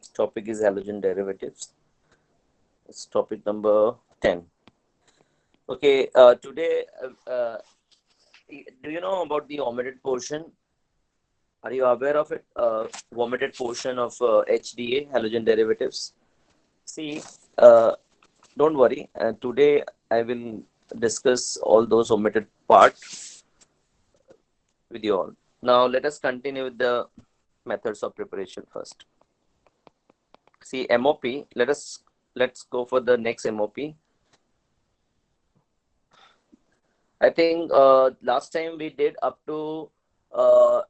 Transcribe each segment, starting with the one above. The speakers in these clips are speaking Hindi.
Topic is halogen derivatives. It's topic number 10. Okay, today, do you know about the omitted portion? Are you aware of it? Omitted portion of HDA, halogen derivatives. See, uh, don't worry. Today, I will discuss all those omitted parts with you all. Now, let us continue with the methods of preparation first. See, MOP. Let's go for the next MOP. I think last time we did up to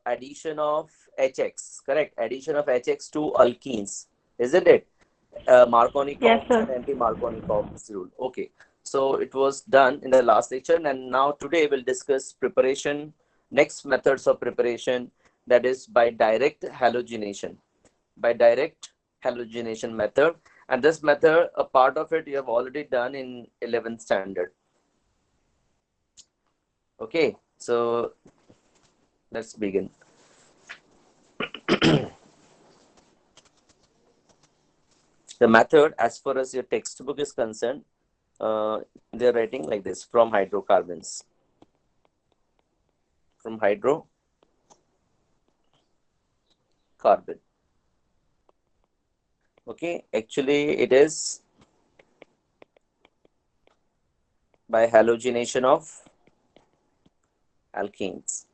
addition of HX, correct? Addition of HX to alkenes, isn't it? Yes, Markovnikov's sir. and anti-Markovnikov's rule. Okay, so it was done in the last lecture, and now today we'll discuss preparation, next methods of preparation, that is by direct halogenation. By direct halogenation method, and this method, a part of it you have already done in 11th standard. Okay, so let's begin. The method, as far as your textbook is concerned, they're writing like this: from hydrocarbons. From hydrocarbon. Okay, actually, it is by halogenation of alkenes.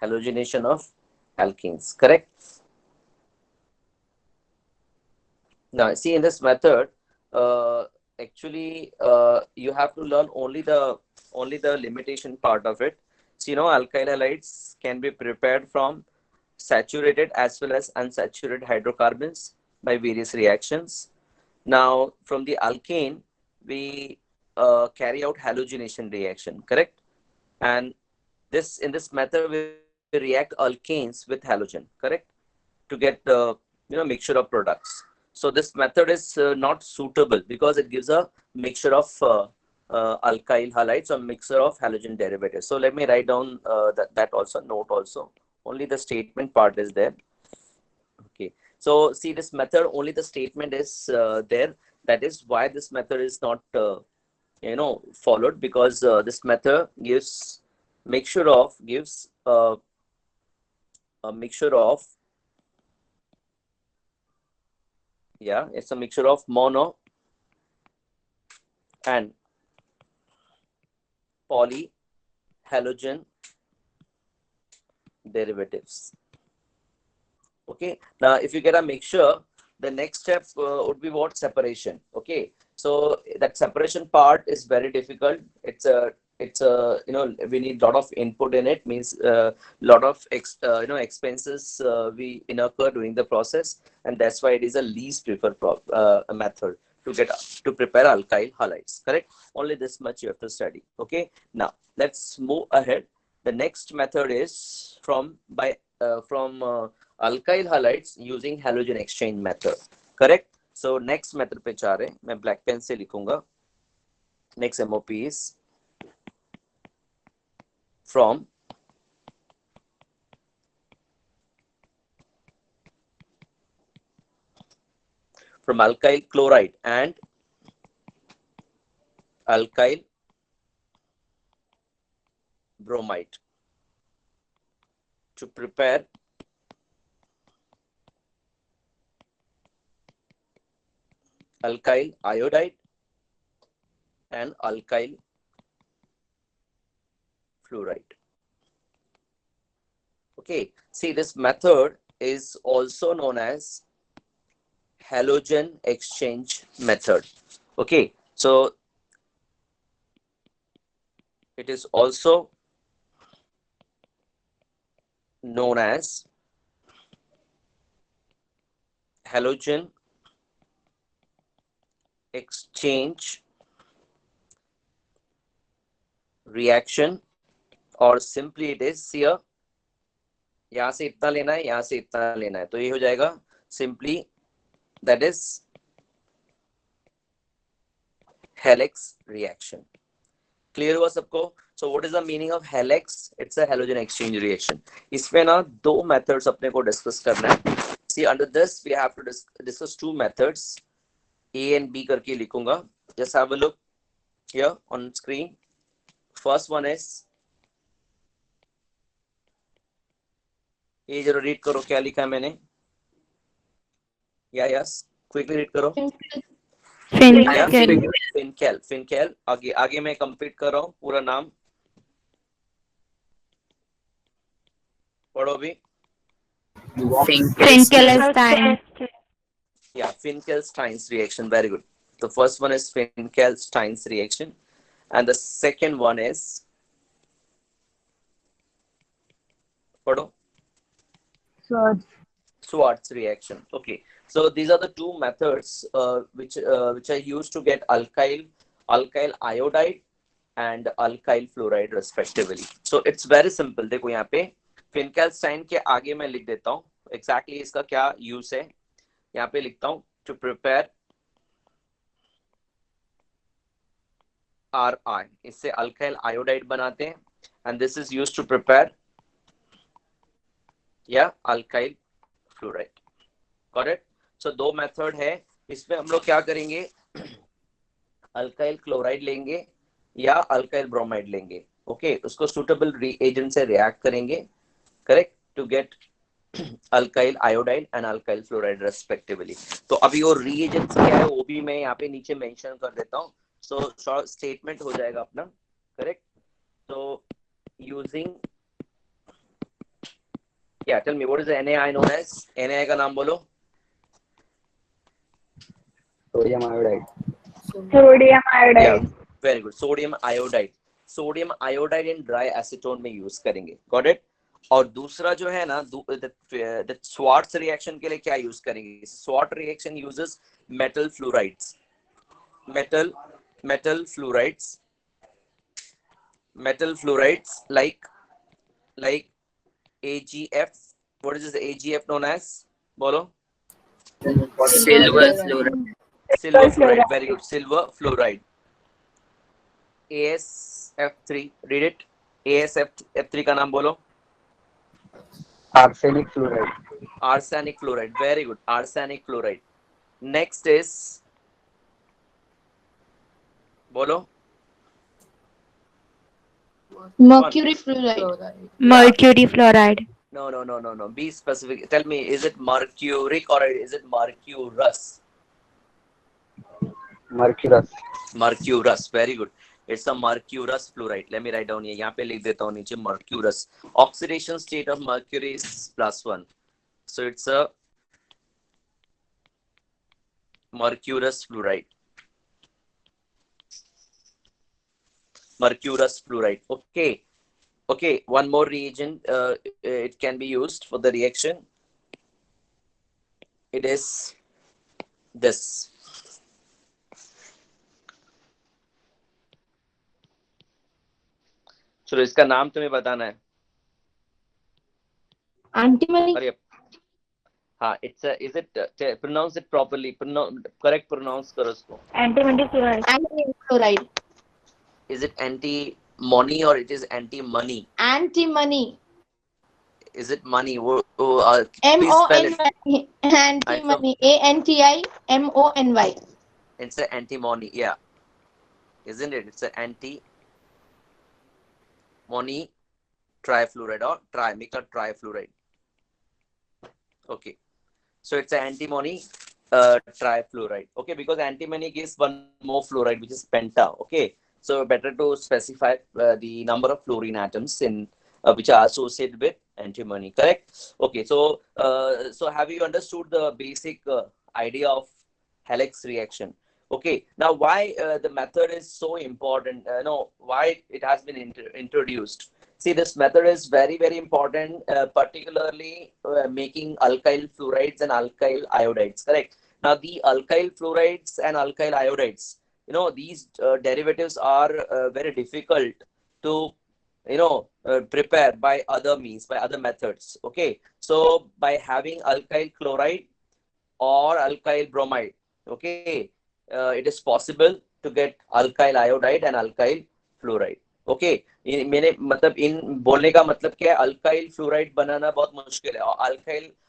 Halogenation of alkenes, correct? Now, see, in this method, uh, actually, you have to learn only the limitation part of it. So, alkyl halides can be prepared from saturated as well as unsaturated hydrocarbons by various reactions. Now, from the alkane, we carry out halogenation reaction, correct? And this in this method, we react alkanes with halogen, correct? To get mixture of products. So this method is not suitable because it gives a mixture of alkyl halides or mixture of halogen derivatives. So let me write down that also, note also. Only the statement part is there. Okay, so see, this method, only the statement is there. That is why this method is not followed, because this method gives a mixture of, yeah, it's a mixture of mono and polyhalogen derivatives. Okay, now if you get a mixture, the next step would be what? Separation. Okay, so that separation part is very difficult. It's a we need a lot of input in it, means lot of expenses we incur during the process, and that's why it is a least preferred method to get to prepare alkyl halides, correct? Only this much you have to study. Okay, now let's move ahead. The next method is from alkyl halides using halogen exchange method, correct? So next method पे जा रहे हैं, मैं black pen से लिखूंगा. Next MOP is from alkyl chloride and alkyl bromide to prepare alkyl iodide and alkyl fluoride. Okay, see, this method is also known as halogen exchange method. Okay, so it is also known as halogen exchange reaction, or simply it is here, यहाँ से इतना लेना है, यहाँ से इतना लेना है, तो ये हो जाएगा simply, that is Helix reaction. Clear हुआ सबको? So what is the meaning of halex? It's a halogen exchange reaction. इसमें ना दो मेथड्स अपने को डिस्कस करना है. See under this we have to discuss two methods. A and B करके लिखूंगा. Just have a look here on screen. First one is, ये जरा रीड करो क्या लिखा है मैंने. यस क्विकली रीड करो. फिनकेल. फिनकेल. आगे आगे मैं कंप्लीट कर रहा हूँ पूरा नाम पढ़ो भी. Finkelstein. Yeah, Finkelstein's reaction. Very good. The first one is Finkelstein's reaction, and the second one is, pardon, Schwarz reaction. Okay, so these are the two methods which are used to get alkyl iodide and alkyl fluoride respectively. So it's very simple. देखो यहाँ पे Finkelstein के आगे मैं लिख देता हूँ exactly इसका क्या use है. यहाँ पे लिखता हूँ to prepare Ri. इससे alkyl iodide बनाते हैं and this is used to prepare alkyl fluoride. Got it? So दो मेथड है. इसमें हम लोग क्या करेंगे, अल्काइल क्लोराइड लेंगे या अल्काइल ब्रोमाइड लेंगे. ओके, उसको सुटेबल रिएजेंट से रिएक्ट करेंगे, correct, to get alkyl iodide and alkyl fluoride respectively. तो अभी वो रिएजेंट्स क्या है वो भी मैं यहाँ पे नीचे मेंशन कर देता हूँ. सो शॉर्ट स्टेटमेंट हो जाएगा अपना, करेक्ट. तो using tell me what is NaI known as. NaI का नाम बोलो. Sodium iodide. Very good. Sodium iodide. Sodium iodide in dry acetone में यूज करेंगे. Got it. और दूसरा जो है ना स्वार्ट्स रिएक्शन के लिए क्या यूज करेंगे. Sword reaction uses metal fluorides. Metal fluorides like AgF. What is this AgF known as? बोलो. Silver fluoride. Silver fluoride. Very good. Silver fluoride. AsF3. Read it. AsF3 का नाम बोलो. Arsenic fluoride. Arsenic fluoride. Very good. Arsenic fluoride. Next is, बोलो. Mercury fluoride. Mercury fluoride. No. Be specific. Tell me, is it mercuric or is it mercurous? Mercurous. Very good. It's a mercurous fluoride. Let me write down here. यहाँ पे लिख देता हूँ नीचे mercurous. Oxidation state of mercury is +1. So it's a mercurous fluoride. Okay. One more reagent it can be used for the reaction. It is this. चलो इसका नाम तुम्हें बताना है. Antimony. हाँ, it's a, is it pronounce it properly, correct pronounce करो उसको. Antimony fluoride. Is it anti-money or it is anti-money? Antimony. Is it money? M-O-N-Y. Antimony. A-N-T-I-M-O-N-Y. It's an antimony, yeah. Isn't it? It's an anti-money trifluoride or trimethylfluoride trifluoride. Okay. So it's an antimony trifluoride. Okay, because antimony gives one more fluoride, which is penta. Okay. So better to specify the number of fluorine atoms in which are associated with antimony. Correct? Okay. So have you understood the basic idea of Helix reaction? Okay. Now, why the method is so important? Why it has been introduced? See, this method is very, very important, particularly making alkyl fluorides and alkyl iodides. Correct? Now, the alkyl fluorides and alkyl iodides, these derivatives are very difficult to prepare by other means, by other methods. Okay, so by having alkyl chloride or alkyl bromide, okay, it is possible to get alkyl iodide and alkyl fluoride. Okay, मैंने मतलब इन बोलने का मतलब क्या है, अल्काइल फ्लोराइड बनाना बहुत मुश्किल है। और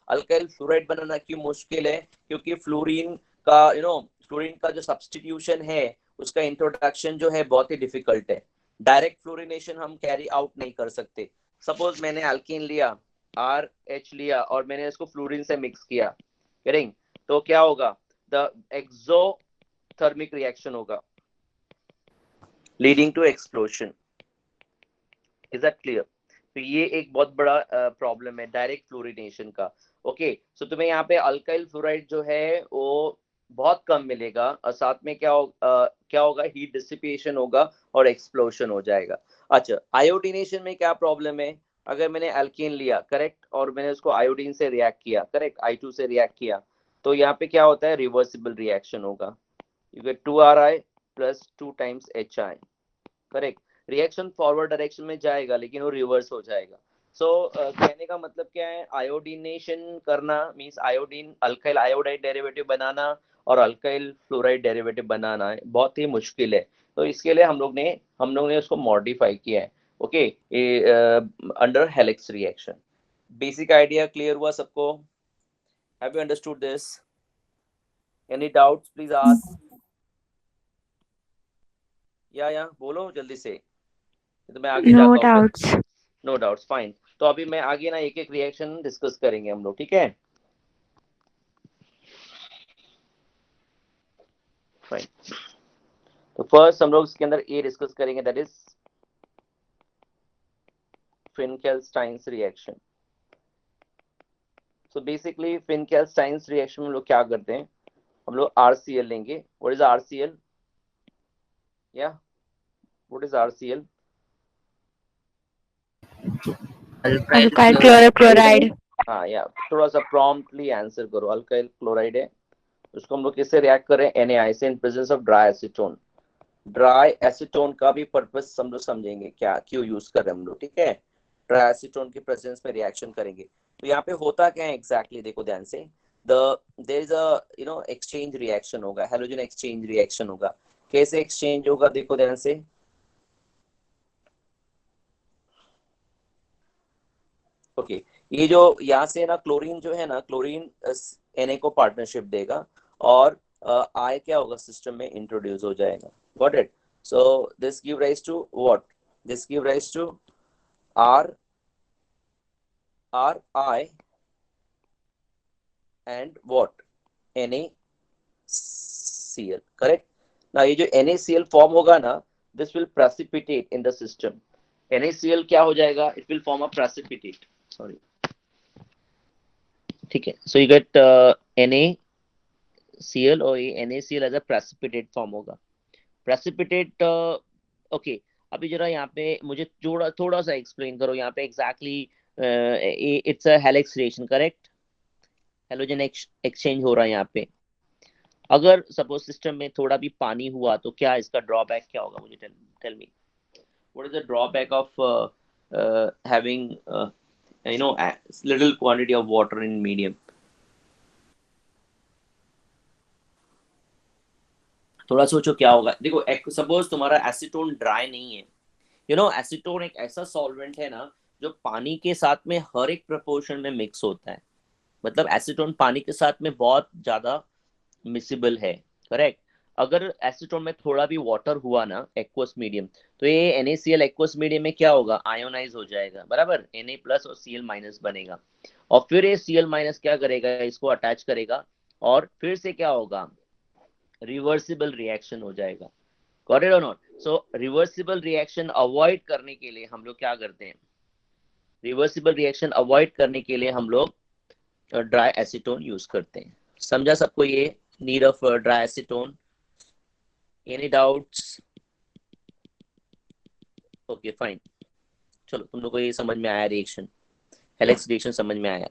अल्काइल फ्लोराइड बनाना क्यों मुश्किल है, क्योंकि फ्लोरीन का फ्लोरीन का जो सब्स्टिट्यूशन है उसका इंट्रोडक्शन जो है बहुत ही डिफिकल्ट है। डायरेक्ट फ्लोरिनेशन हम कैरी आउट नहीं कर सकते। सपोज मैंने अल्कीन लिया, RH लिया और मैंने इसको फ्लोरीन से मिक्स किया, करेंगे तो क्या होगा, द एक्सोथर्मिक रिएक्शन होगा leading to explosion. Is that clear? तो ये एक बहुत बड़ा प्रॉब्लम है डायरेक्ट फ्लोरिनेशन का। ओके, सो तुम्हें यहाँ पे अल्काइल फ्लोराइड जो है वो बहुत कम मिलेगा, और साथ में क्या होगा, हीट डिसिपेशन होगा और एक्सप्लोजन हो जाएगा। अच्छा, आयोडीनेशन में क्या प्रॉब्लम है, अगर मैंने अल्कीन लिया, करेक्ट, और मैंने उसको आयोडीन से रिएक्ट किया, करेक्ट, I2 से रिएक्ट किया, तो यहाँ पे क्या होता है, रिवर्सिबल रिएक्शन होगा। You get 2Ri plus 2 times HI, correct. Reaction forward direction में जाएगा लेकिन वो रिवर्स हो जाएगा। कहने का मतलब क्या है, आयोडीनेशन करना means iodine alkyl iodide derivative बनाना और अल्काइल फ्लोराइड डेरिवेटिव बनाना है बहुत ही मुश्किल है। तो इसके लिए हम लोग ने उसको मॉडिफाई किया है। Okay, under helix reaction. Basic idea clear हुआ सबको? Have you understood this? Any doubts please ask. या बोलो जल्दी से, तो मैं आगे No जाता हूँ फिर। doubts. No doubts, fine. तो अभी मैं आगे ना एक एक रिएक्शन डिस्कस करेंगे हम लोग, ठीक है? फाइन। तो फर्स्ट हम लोग इसके अंदर ए डिस्कस करेंगे, that is Finkelstein's reaction. So basically Finkelstein's reaction में हम लोग क्या करते हैं, हम लोग RCl लेंगे। What is RCl? या what is RCl? Alkyl chloride. हाँ, या थोड़ा सा प्रॉम्प्टली आंसर करो। अल्काइल क्लोराइड है, उसको हम लोग किससे रिएक्ट कर रहे हैं, NaI से, इन presence of dry acetone. Dry acetone का भी पर्पस हम लोग समझेंगे, क्या क्यों यूज कर रहे हैं हम लोग, ठीक है? ड्राई एसीटोन के प्रेजेंस में रिएक्शन करेंगे। तो यहाँ पे होता क्या है एग्जैक्टली, देखो ध्यान से। There is a exchange reaction होगा, हैलोजन एक्सचेंज रिएक्शन होगा। कैसे एक्सचेंज होगा, देखो ध्यान से। ओके, ये जो यहाँ से ना क्लोरीन जो है ना, क्लोरीन Na को पार्टनरशिप देगा और I क्या होगा, सिस्टम में इंट्रोड्यूस हो जाएगा। Got it? So this give rise to what, this give rise to RI and what, NaCl, correct ना? ये जो NaCl फॉर्म होगा ना, this will precipitate in the system. NaCl क्या हो जाएगा, it will form a precipitate, sorry, ठीक है। सो यू गेट NaCl और ये NaCl as a precipitate form होगा। Precipitate, okay. अभी जरा यहाँ पे मुझे थोड़ा सा एक्सप्लेन करो यहाँ पे exactly. It's a helix reaction, correct? Halogen exchange हो रहा है यहाँ पे। अगर सपोज सिस्टम में थोड़ा भी पानी हुआ तो क्या इसका ड्रॉबैक क्या होगा, मुझे tell me what is the drawback of having little quantity of water in medium? थोड़ा सोचो क्या होगा। देखो सपोज तुम्हारा एसीटोन ड्राई नहीं है, एसीटोन एक ऐसा सॉल्वेंट है ना जो पानी के साथ में हर एक प्रपोर्शन में मिक्स होता है। मतलब एसीटोन पानी के साथ में बहुत ज्यादा मिसिबल है, करेक्ट? अगर एसीटोन में थोड़ा भी वाटर हुआ ना, एक्वस मीडियम, तो ये NaCl एक्वस मीडियम में क्या होगा, आयोनाइज हो जाएगा, बराबर? Na प्लस और Cl माइनस बनेगा, और फिर ये Cl माइनस क्या करेगा, इसको अटैच करेगा और फिर से क्या होगा, रिवर्सिबल रिएक्शन हो जाएगा। गॉट इट और not? So reversible reaction avoid करने के लिए हम लोग क्या करते हैं, रिवर्सिबल रिएक्शन अवॉइड करने के लिए हम लोग ड्राई एसीटोन यूज करते हैं। समझा सबको ये need of dry acetone? Any doubts? Okay fine, चलो तुम लोग को ये समझ में आया, रिएक्शन हेलिक्स रिएक्शन समझ में आया,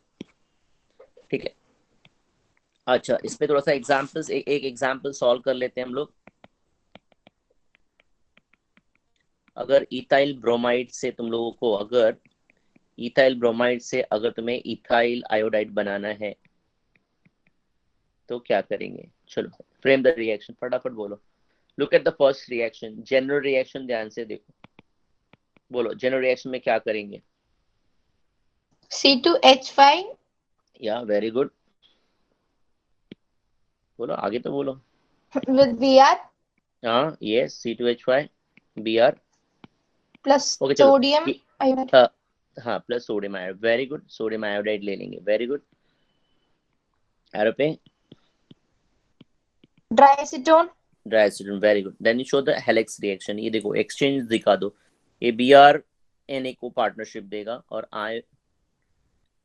ठीक है? अच्छा, इसमें थोड़ा सा एग्जांपल्स, एक एग्जांपल सॉल्व कर लेते हैं हम लोग। अगर इथाइल ब्रोमाइड से तुम लोगों को, अगर इथाइल ब्रोमाइड से अगर तुम्हें इथाइल आयोडाइड बनाना है तो क्या करेंगे? चलो फ्रेम द रिएक्शन, फटाफट बोलो। Look at the first reaction, general reaction, ध्यान से देखो, बोलो जनरल रिएक्शन में क्या करेंगे? C2H5 या वेरी गुड, बोलो आगे तो बोलो। with Br हाँ yes, C2H5 Br, plus okay चलो sodium ये- iodide. हाँ plus sodium iodide, very good, sodium iodide ले लेंगे, वेरी गुड। एरो पे Diacetone. Dry acetone, very good. Then you show the halex reaction, ये देखो एक्सचेंज दिखा दो, ये BrNA को पार्टनरशिप देगा और I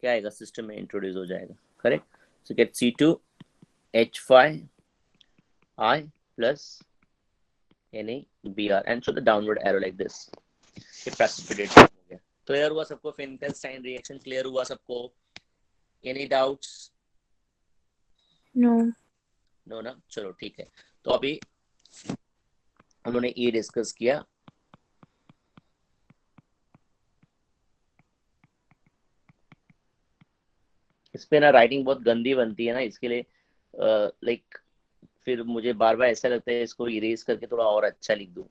क्या आएगा, सिस्टम में इंट्रोड्यूस हो जाएगा, correct. So gate C2H5 I plus NaBr and show the downward arrow like this, ये precipitate हो गया। क्लियर हुआ सबको? फिनकेल्स्टाइन रिएक्शन क्लियर हुआ सबको? Any doubts? No. नो ना, चलो ठीक है। तो अभी हम लोगों ने ये डिस्कस किया, इस पे ना राइटिंग बहुत गंदी बनती है ना, इसके लिए लाइक फिर मुझे बार बार ऐसा लगता है इसको इरेज करके थोड़ा और अच्छा लिख दूं।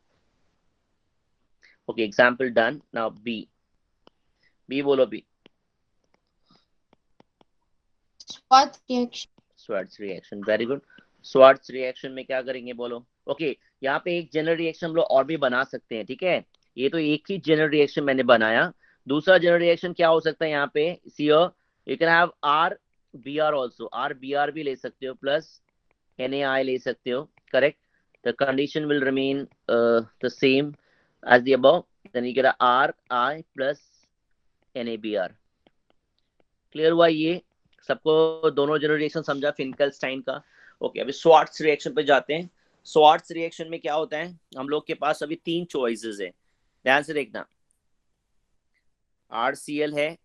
Okay, example done. Now B बोलो, B Schwarz reaction. Swarts reaction, very good. Swarts reaction में क्या करेंगे बोलो? ओके यहाँ पे एक जनरल रिएक्शन हम लोग और भी बना सकते हैं, ठीक है। ये तो एक ही जनरल रिएक्शन मैंने बनाया, दूसरा जनरल रिएक्शन क्या हो सकता है यहाँ पे? See you can have RBr also, RBr भी ले सकते हो, प्लस NaI ले सकते हो, correct. The condition will remain the same as the above, then you get RI plus NaBr। Clear हुआ ये सबको? दोनों जनरल रिएक्शन समझा फिनकेल्स्टाइन का? ओके अभी स्वार्ट्ज रिएक्शन पे जाते हैं। स्वार्ट्ज रिएक्शन में क्या होता है, हम लोग के पास अभी 3 चॉइसेस है, ध्यान से देखना। RCl है,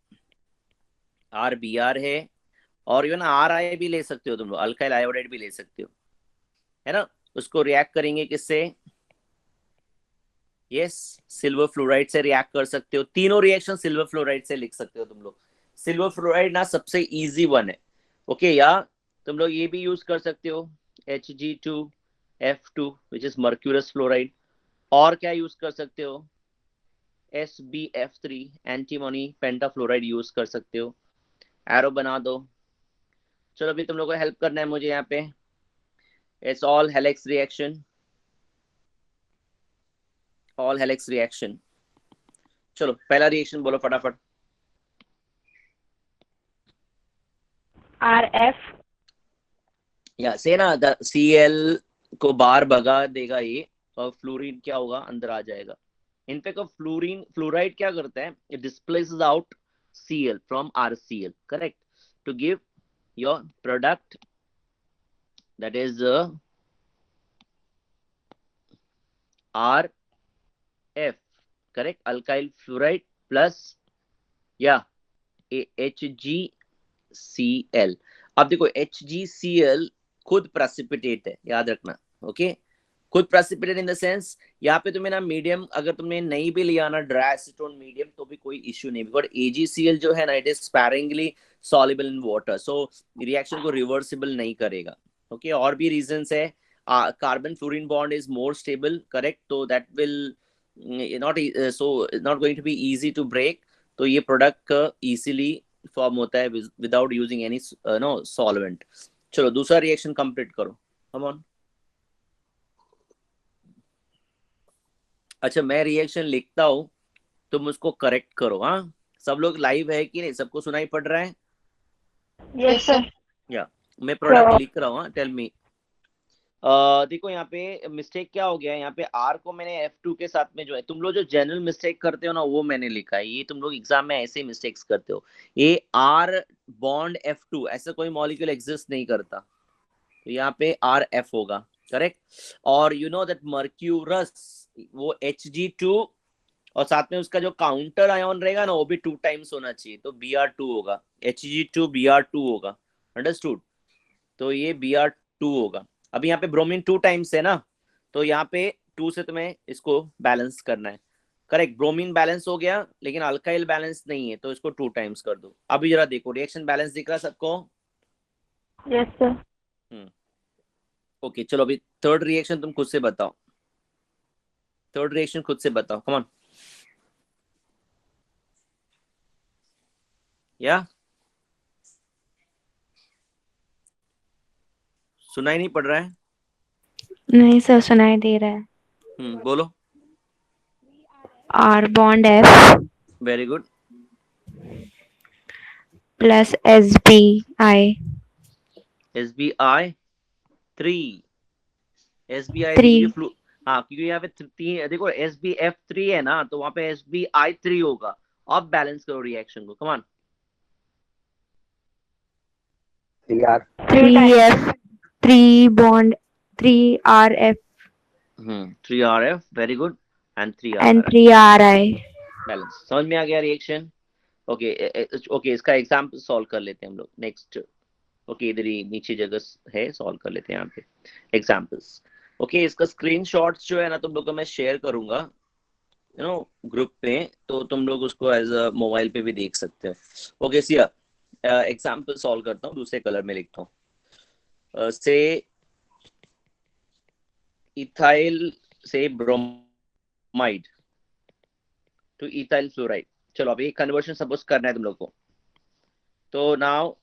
RBr है, और इवन RI भी ले सकते हो तुम लोग, अल्काइल आयोडाइड भी ले सकते हो, है ना। उसको रिएक्ट करेंगे किससे? यस, सिल्वर फ्लोराइड से रिएक्ट कर सकते हो। तीनों रिएक्शन सिल्वर फ्लोराइड से लिख सकते हो तुम लोग। सिल्वर फ्लोराइड ना सबसे इजी वन है, ओके। या तुम लोग ये भी यूज कर सकते हो Hg2F2 which is mercurous fluoride, और क्या यूज कर सकते हो? SbF3 एंटीमोनी पेंटाफ्लोराइड यूज कर सकते हो। एरो बना दो। चलो अभी तुम लोग को हेल्प करना है मुझे यहाँ पे, it's all helix reaction, all helix reaction. चलो पहला रिएक्शन बोलो फटाफट। RF. या से ना Cl को बाहर भगा देगा ये, और फ्लोरीन क्या होगा, अंदर आ जाएगा। इनफैक्ट फ्लोरीन फ्लोराइड क्या करता है, it displaces out Cl from RCl, correct, to give your product that is RF, correct, alkyl fluoride plus या HgCl। अब देखो HgCl खुद प्रेसिपिटेट है, याद रखना, ओके। खुद प्रेसिपिटेट इन द सेंस, यहाँ पे तुम्हें ना मीडियम अगर तुमने नहीं भी लिया ना ड्राई एसीटोन मीडियम तो भी कोई इश्यू नहीं, बिकॉज AgCl जो है ना it is sparingly soluble in water, so reaction को रिवर्सिबल नहीं करेगा, ओके। और भी रीजंस है, carbon fluorine bond is more stable, correct, तो that will not going to be easy to break, तो ये प्रोडक्ट इजीली फॉर्म होता है without using any no solvent. चलो दूसरा रिएक्शन कंप्लीट करो, कम ऑन। अच्छा मैं रिएक्शन लिखता हूँ, तुम उसको करेक्ट करो, हाँ। सब लोग लाइव है कि नहीं, सबको सुनाई पड़ रहा है? Yes, sir. या मैं प्रोडक्ट लिख रहा हूँ, हाँ, टेल मी। देखो यहाँ पे मिस्टेक क्या हो गया है, यहाँ पे R को मैंने F2 के साथ में जो है, तुम लोग जो जनरल मिस्टेक करते हो ना वो मैंने लिखा है, ये तुम लोग एग्जाम में ऐसे मिस्टेक्स करते हो। ये R बॉन्ड F2 ऐसा कोई मॉलिक्यूल एग्जिस्ट नहीं करता, तो यहाँ पे RF होगा, करेक्ट। और यू नो दैट मर्क्यूरस वो Hg2 और साथ में उसका जो काउंटर आयन रहेगा ना वो भी 2 टाइम्स होना चाहिए, तो Br2 होगा, Hg2 Br2 होगा, अंडरस्टूड। तो ये Br2 होगा। अभी यहाँ पे ब्रोमीन 2 टाइम्स है ना, तो यहाँ पे 2 से तुम्हें इसको बैलेंस करना है, करेक्ट। ब्रोमीन बैलेंस हो गया लेकिन अल्काइल बैलेंस नहीं है, तो इसको 2 टाइम्स कर दो। अभी जरा देखो रिएक्शन बैलेंस दिख रहा सबको? Yes, sir. ओके चलो अभी थर्ड रिएक्शन तुम खुद से बताओ। थर्ड रिएक्शन खुद से बताओ, कम ऑन। या सुनाई नहीं पड़ रहा है? नहीं सर, सुनाई दे रहा है। बोलो। R bond F very good. plus SBI SBI 3, SBI 3 क्योंकि 3 हाँ, क्योंकि यहाँ पे तीन, देखो SBF3 है ना, तो वहां पे SBI3 होगा। अब बैलेंस करो रिएक्शन को, कमान। 3R 3F 3 bond 3RF 3RF, very good, and 3R and 3RI। Balance. समझ में आ गया रिएक्शन? ओके ओके, इसका एग्जाम्पल सॉल्व कर लेते हैं हम लोग नेक्स्ट। ओके, इधर ही नीचे जगह है, सॉल्व कर लेते हैं यहाँ पे एग्जाम्पल्स। ओके, इसका स्क्रीनशॉट्स जो है ना तुम लोग को मैं शेयर करूंगा ग्रुप पे, तो तुम लोग उसको एज अ मोबाइल पे भी देख सकते हो। ओके, सिया एग्जाम्पल सॉल्व करता हूँ, दूसरे कलर में लिखता हूँ। से इथाइल से ब्रोमाइड टू इथाइल फ्लोराइड। चलो अभी कन्वर्शन सपोज करना है तुम लोग को। तो नाउ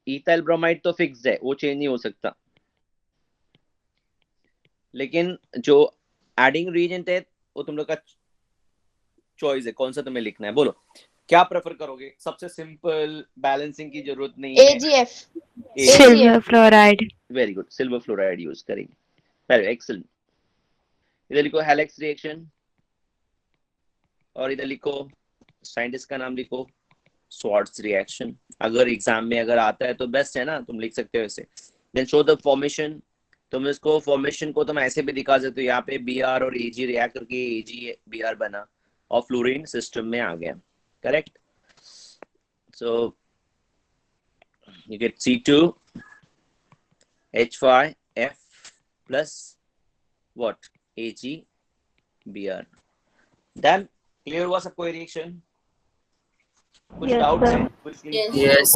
इथाइल ब्रोमाइड तो फिक्स्ड है, वो चेंज नहीं हो सकता, लेकिन जो एडिंग रीजेंट है वो तुम लोग का चॉइस है, कौन सा तुम्हें लिखना है, बोलो क्या प्रेफर करोगे? सबसे सिंपल, बैलेंसिंग की जरूरत नहीं है। AgF silver fluoride। Very good, silver fluoride use करेंगे। Very excellent. इधर लिखो हेलेक्स रिएक्शन, और इधर लिखो साइंटिस्ट का नाम लिखो, स्वार्ट्स रिएक्शन। अगर एग्जाम में अगर आता है तो बेस्ट है ना, तुम लिख सकते हो ऐसे। Then show the formation. तुम इसको फॉर्मेशन को तुम ऐसे भी दिखा सकते हो, यहाँ पे Br और Ag रिएक्ट करके AgBr बना और फ्लोरीन सिस्टम में आ गया। Correct? So you get C2H5F plus what? AgBr। Done? Clear हुआ सबको रिएक्शन? कुछ Yes, डाउट्स sir. हैं? कुछ Yes.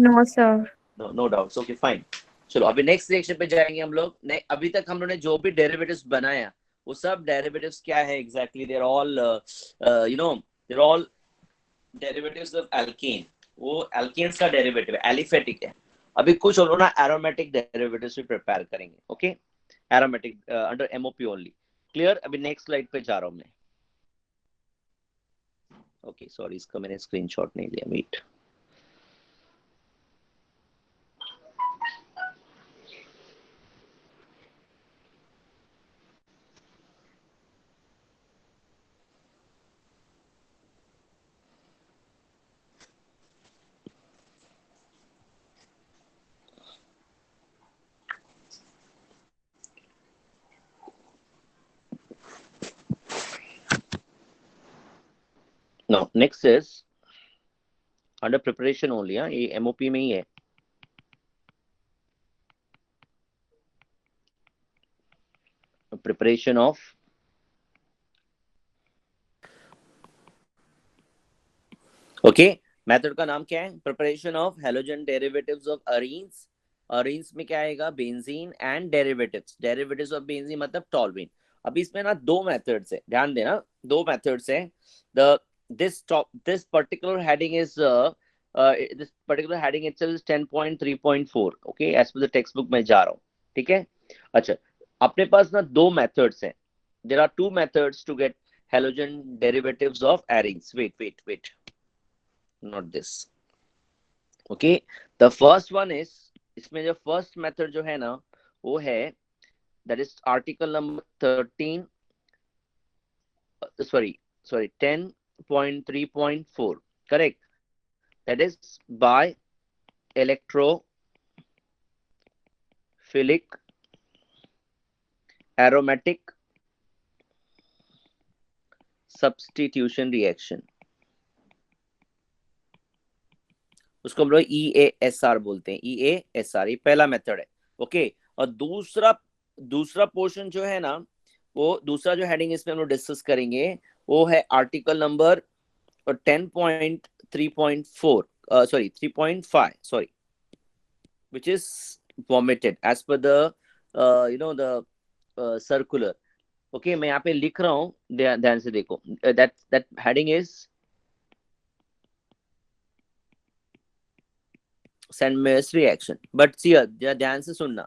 No sir। No doubts. Okay fine. चलो अभी नेक्स्ट रिएक्शन पे जाएंगे हम लोग। अभी तक हम लोग ने जो भी डेरिवेटिव्स बनाया वो सब डेरिवेटिव्स क्या है exactly? They are all they are all derivatives of alkane. वो एल्केन्स का डेरिवेटिव है, एलिफेटिक है। अभी कुछ हम लोग ना एरोमेटिक डेरिवेटिव्स भी प्रिपेयर करेंगे। Okay, aromatic under MOP only. Clear? अभी नेक्स्ट स्लाइड पे जा रहा हूं मैं। ओके सॉरी, इसका मैंने स्क्रीनशॉट नहीं लिया, wait. Now, next is under preparation only, हाँ, ये MOP में ही है। Preparation of मेथड का नाम क्या है? Preparation of halogen derivatives of arenes. Arenes में क्या आएगा? Benzene and derivatives. Derivatives of benzene मतलब टॉलुइन। अभी इसमें ना दो मेथड्स है, ध्यान देना, दो मेथड्स है। The this particular heading is this particular heading itself is 10.3.4, okay, as per the textbook मैं जा रहा हूँ, ठीक है? अच्छा, अपने पास ना दो मेथड्स हैं। there are two methods to get halogen derivatives of arenes. wait, not this. okay, the first one is, इसमें जो फर्स्ट मेथड जो है ना वो है, that is article number 13 sorry 10.3.4, correct? That is by electrophilic aromatic substitution reaction। उसको हम लोग EASR बोलते हैं, EASR, ये पहला मेथड है। ओके, और दूसरा पोर्शन जो है ना, वो दूसरा जो हेडिंग इसमें हम लोग डिस्कस करेंगे वो है article number 10.3.4 sorry 3.5 sorry, which is vomited as per the the circular। Okay मैं यहाँ पे लिख रहा हूँ, ध्यान से देखो, that heading is Sandmeier's reaction, but see ध्यान से सुनना,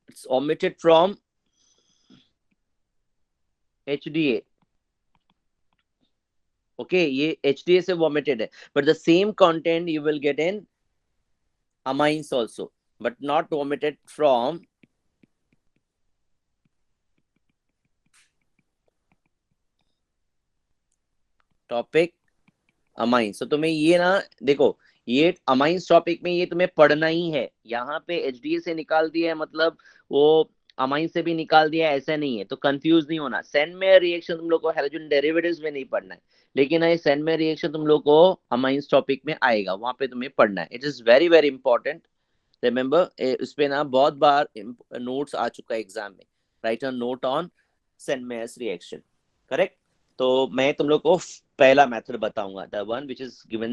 it's omitted from HDA. Okay ये HDA से omitted है, but the same content you will get in amines also, but not omitted from topic amines. तो तुम्हें ये ना देखो, ये अमाइंस टॉपिक में ये तुम्हें पढ़ना ही है। यहाँ पे HDA से निकाल दिया है मतलब वो अमाइन से भी निकाल दिया है, ऐसा नहीं है, तो कंफ्यूज नहीं होना। सेंडमेयर रिएक्शन तुम लोग को हैलोजन डेरिवेटिव्स में नहीं पढ़ना है, लेकिन ये सेंडमेयर रिएक्शन तुम लोग को अमाइंस टॉपिक में आएगा, वहां पे तुम्हें पढ़ना है। It is very very important, remember. इस पे ना बहुत बार नोट्स आ चुका है एग्जाम में, write a note on Sandmeyer's reaction, correct. तो मैं तुम लोग को पहला मेथड बताऊंगा, the one which is given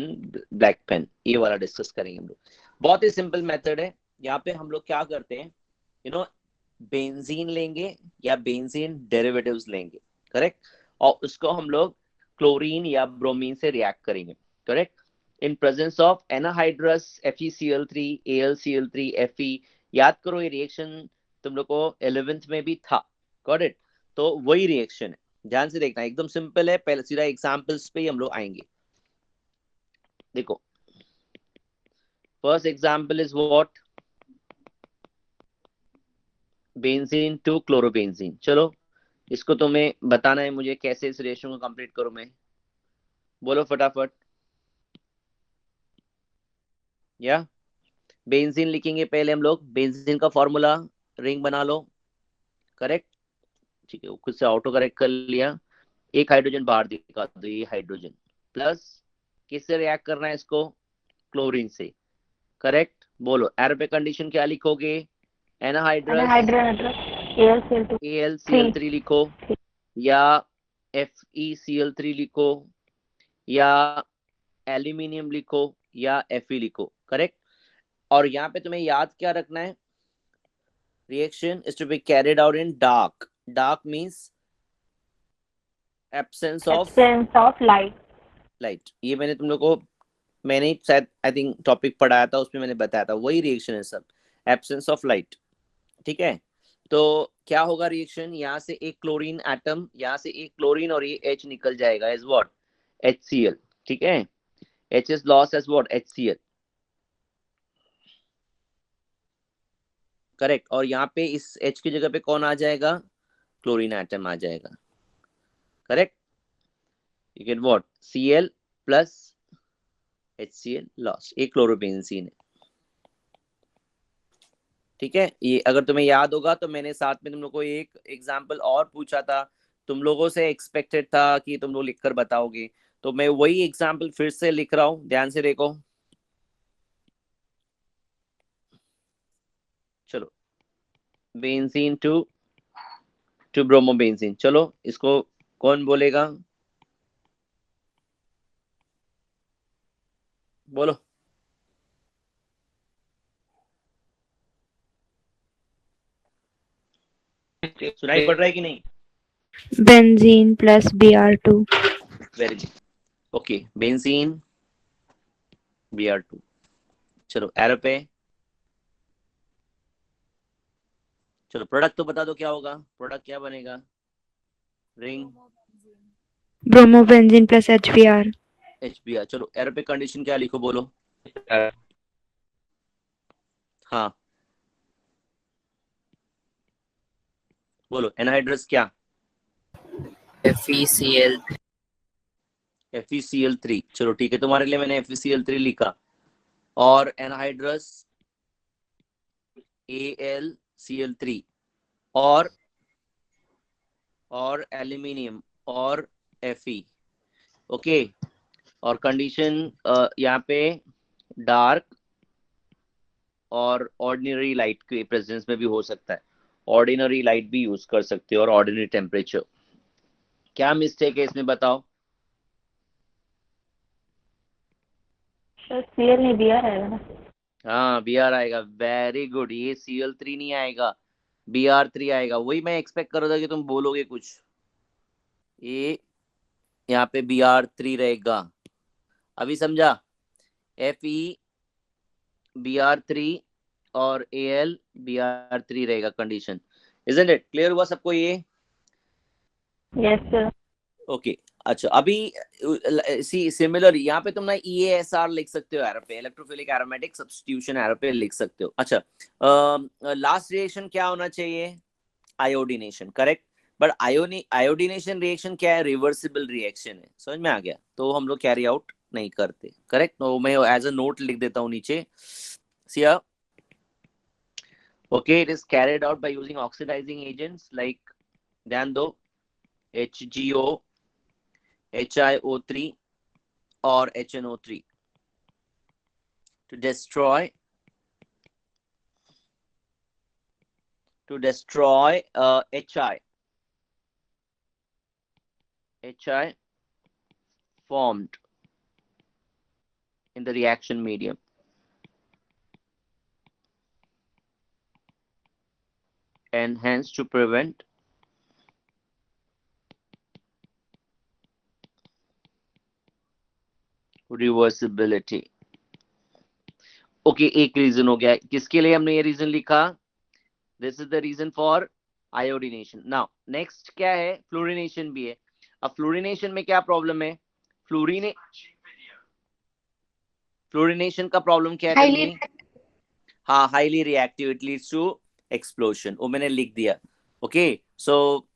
black pen, ये वाला डिस्कस करेंगे हम लोग। बहुत ही सिंपल मेथड है। यहाँ पे हम लोग क्या करते हैं, यू नो, बेंजीन लेंगे या बेंजीन डेरिवेटिव्स लेंगे, करेक्ट, और उसको हम लोग क्लोरीन या ब्रोमीन से रिएक्ट करेंगे, correct, in presence of anhydrous FeCl3 AlCl3 Fe। याद करो ये रिएक्शन तुम लोग को 11th में भी था, गॉट इट। तो वही रिएक्शन है, ध्यान से देखना, एकदम सिंपल है। पहले सीधा एग्जांपल्स पे ही हम लोग आएंगे। देखो first example is what, benzene to chlorobenzene. चलो इसको तुम्हें बताना है मुझे, कैसे इस रिएक्शन को कंप्लीट करूं मैं, बोलो फटाफट। या बेंजीन लिखेंगे पहले हम लोग, बेंजीन का फॉर्मूला रिंग बना लो, करेक्ट, ठीक है, वो खुद से ऑटो करेक्ट कर लिया। एक हाइड्रोजन बाहर दिखा दो, ये हाइड्रोजन प्लस किससे रिएक्ट करना है इसको, क्लोरीन से, करेक्ट। बोलो एरो पे कंडीशन क्या लिखोगे, एनाहाइड्रस AlCl2 AlCl3 लिखो, या FeCl3 लिखो, या एल्यूमिनियम लिखो, या Fe लिखो, करेक्ट। और यहाँ पे तुम्हें याद क्या रखना है, reaction is to be carried out in dark. Dark means absence of light. ये मैंने तुम लोग को, मैंने शायद आई थिंक टॉपिक पढ़ाया था, उसमें मैंने बताया था, वही रिएक्शन है सब, एब्सेंस ऑफ लाइट, ठीक है। तो क्या होगा रिएक्शन, यहाँ से एक क्लोरीन एटम, यहाँ से एक क्लोरीन और ये H निकल जाएगा एज व्हाट, HCl, ठीक है। H is lost as what, HCl, correct. और यहाँ पे इस H की जगह पे कौन आ जाएगा, क्लोरीन एटम आ जाएगा, correct. You get what, Cl plus HCl lost, एक क्लोरोबेंजीन है, ठीक है। ये अगर तुम्हें याद होगा तो मैंने साथ में तुम लोग को एक एग्जाम्पल और पूछा था, तुम लोगों से एक्सपेक्टेड था कि तुम लोग लिखकर बताओगे, तो मैं वही एग्जाम्पल फिर से लिख रहा हूं, ध्यान से देखो। चलो बेंजीन टू ब्रोमोबेंजीन, चलो इसको कौन बोलेगा, बोलो। सुनाई पड़ रहा है कि नहीं, benzene plus Br2। Very good, okay, benzene Br2। चलो एरो पे, चलो प्रोडक्ट तो बता दो क्या होगा, प्रोडक्ट क्या बनेगा, ring bromobenzene plus HBr। HBr। चलो एरो पे कंडीशन क्या लिखो, बोलो। हाँ बोलो, एनहाइड्रस क्या, FeCl FeCl3। चलो ठीक है, तुम्हारे लिए मैंने FeCl3 लिखा। और एनहाइड्रस AlCl3, और एल्यूमिनियम और Fe, ओके। और कंडीशन यहाँ पे डार्क और ऑर्डिनरी लाइट के प्रेजेंस में भी हो सकता है, ऑर्डिनरी लाइट भी यूज कर सकते हो, और ऑर्डिनरी टेम्परेचर। क्या मिस्टेक है इसमें बताओ, Cl नहीं Br आएगा ना। हाँ Br आएगा, वेरी गुड, ये Cl3 नहीं आएगा, Br3 आएगा। वही मैं एक्सपेक्ट कर रहा था कि तुम बोलोगे कुछ। ये यहाँ पे Br3 रहेगा। अभी समझा? Fe Br3 और Al Br3 रहेगा कंडीशन। Isn't it? क्लियर हुआ सबको ये? Yes, sir. ओके अच्छा, अभी सी सिमिलर यहाँ पे तुम ना EASR लिख सकते हो एरो पे, इलेक्ट्रोफिलिक एरोमेटिक सब्स्टिट्यूशन एरो पे लिख सकते हो। अच्छा, लास्ट रिएक्शन क्या होना चाहिए? Iodination, correct. But iodination reaction क्या है? रिवर्सिबल रिएक्शन है। समझ में आ गया? तो हम लोग कैरी आउट नहीं करते, करेक्ट। तो मैं एज अ नोट लिख देता हूँ नीचे। सिया okay, it is carried out by using oxidizing agents like, ध्यान दो, HgO, HiO3 or HNO3 to destroy HI formed in the reaction medium, and hence to prevent reversibility. Okay, एक रीजन हो गया। किसके लिए हमने ये रीजन लिखा? This is the reason for iodination. Now next क्या है? फ्लोरिनेशन भी है। अब फ्लोरिनेशन में क्या प्रॉब्लम है? फ्लोरिनेशन का प्रॉब्लम क्या है तन्वी? हाँ, highly reactive, it leads to explosion. वो मैंने लिख दिया। Okay, so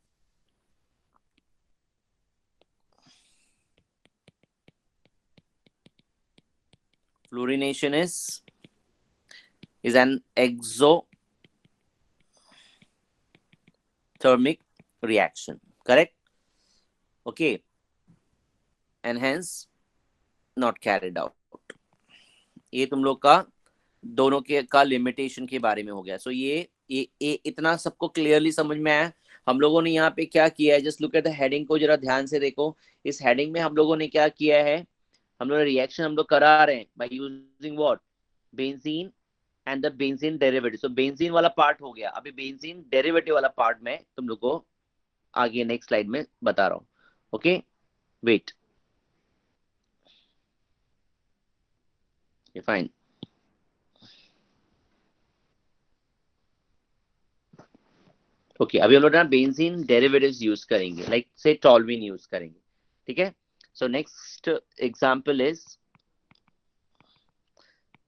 fluorination is an exothermic reaction, correct? Okay, and hence not carried out. ये तुम लोग का दोनों के का लिमिटेशन के बारे में हो गया। सो ये इतना सबको क्लियरली समझ में आया। हम लोगों ने यहाँ पे क्या किया है? Just look at the heading को जरा ध्यान से देखो। इस हेडिंग में हम लोगों ने क्या किया है? हम लोग रिएक्शन हम लोग करा रहे हैं by using what? Benzene and the benzene derivative. So benzene वाला पार्ट हो गया। अभी बेंजीन डेरिवेटिव वाला पार्ट में तुम लोग को आगे नेक्स्ट स्लाइड में बता रहा हूं। Okay, wait, fine. ओके, अभी हम लोग ना बेंजीन डेरिवेटिव्स यूज करेंगे, लाइक से टॉल्विन यूज करेंगे, ठीक है। सो नेक्स्ट एग्जांपल इज,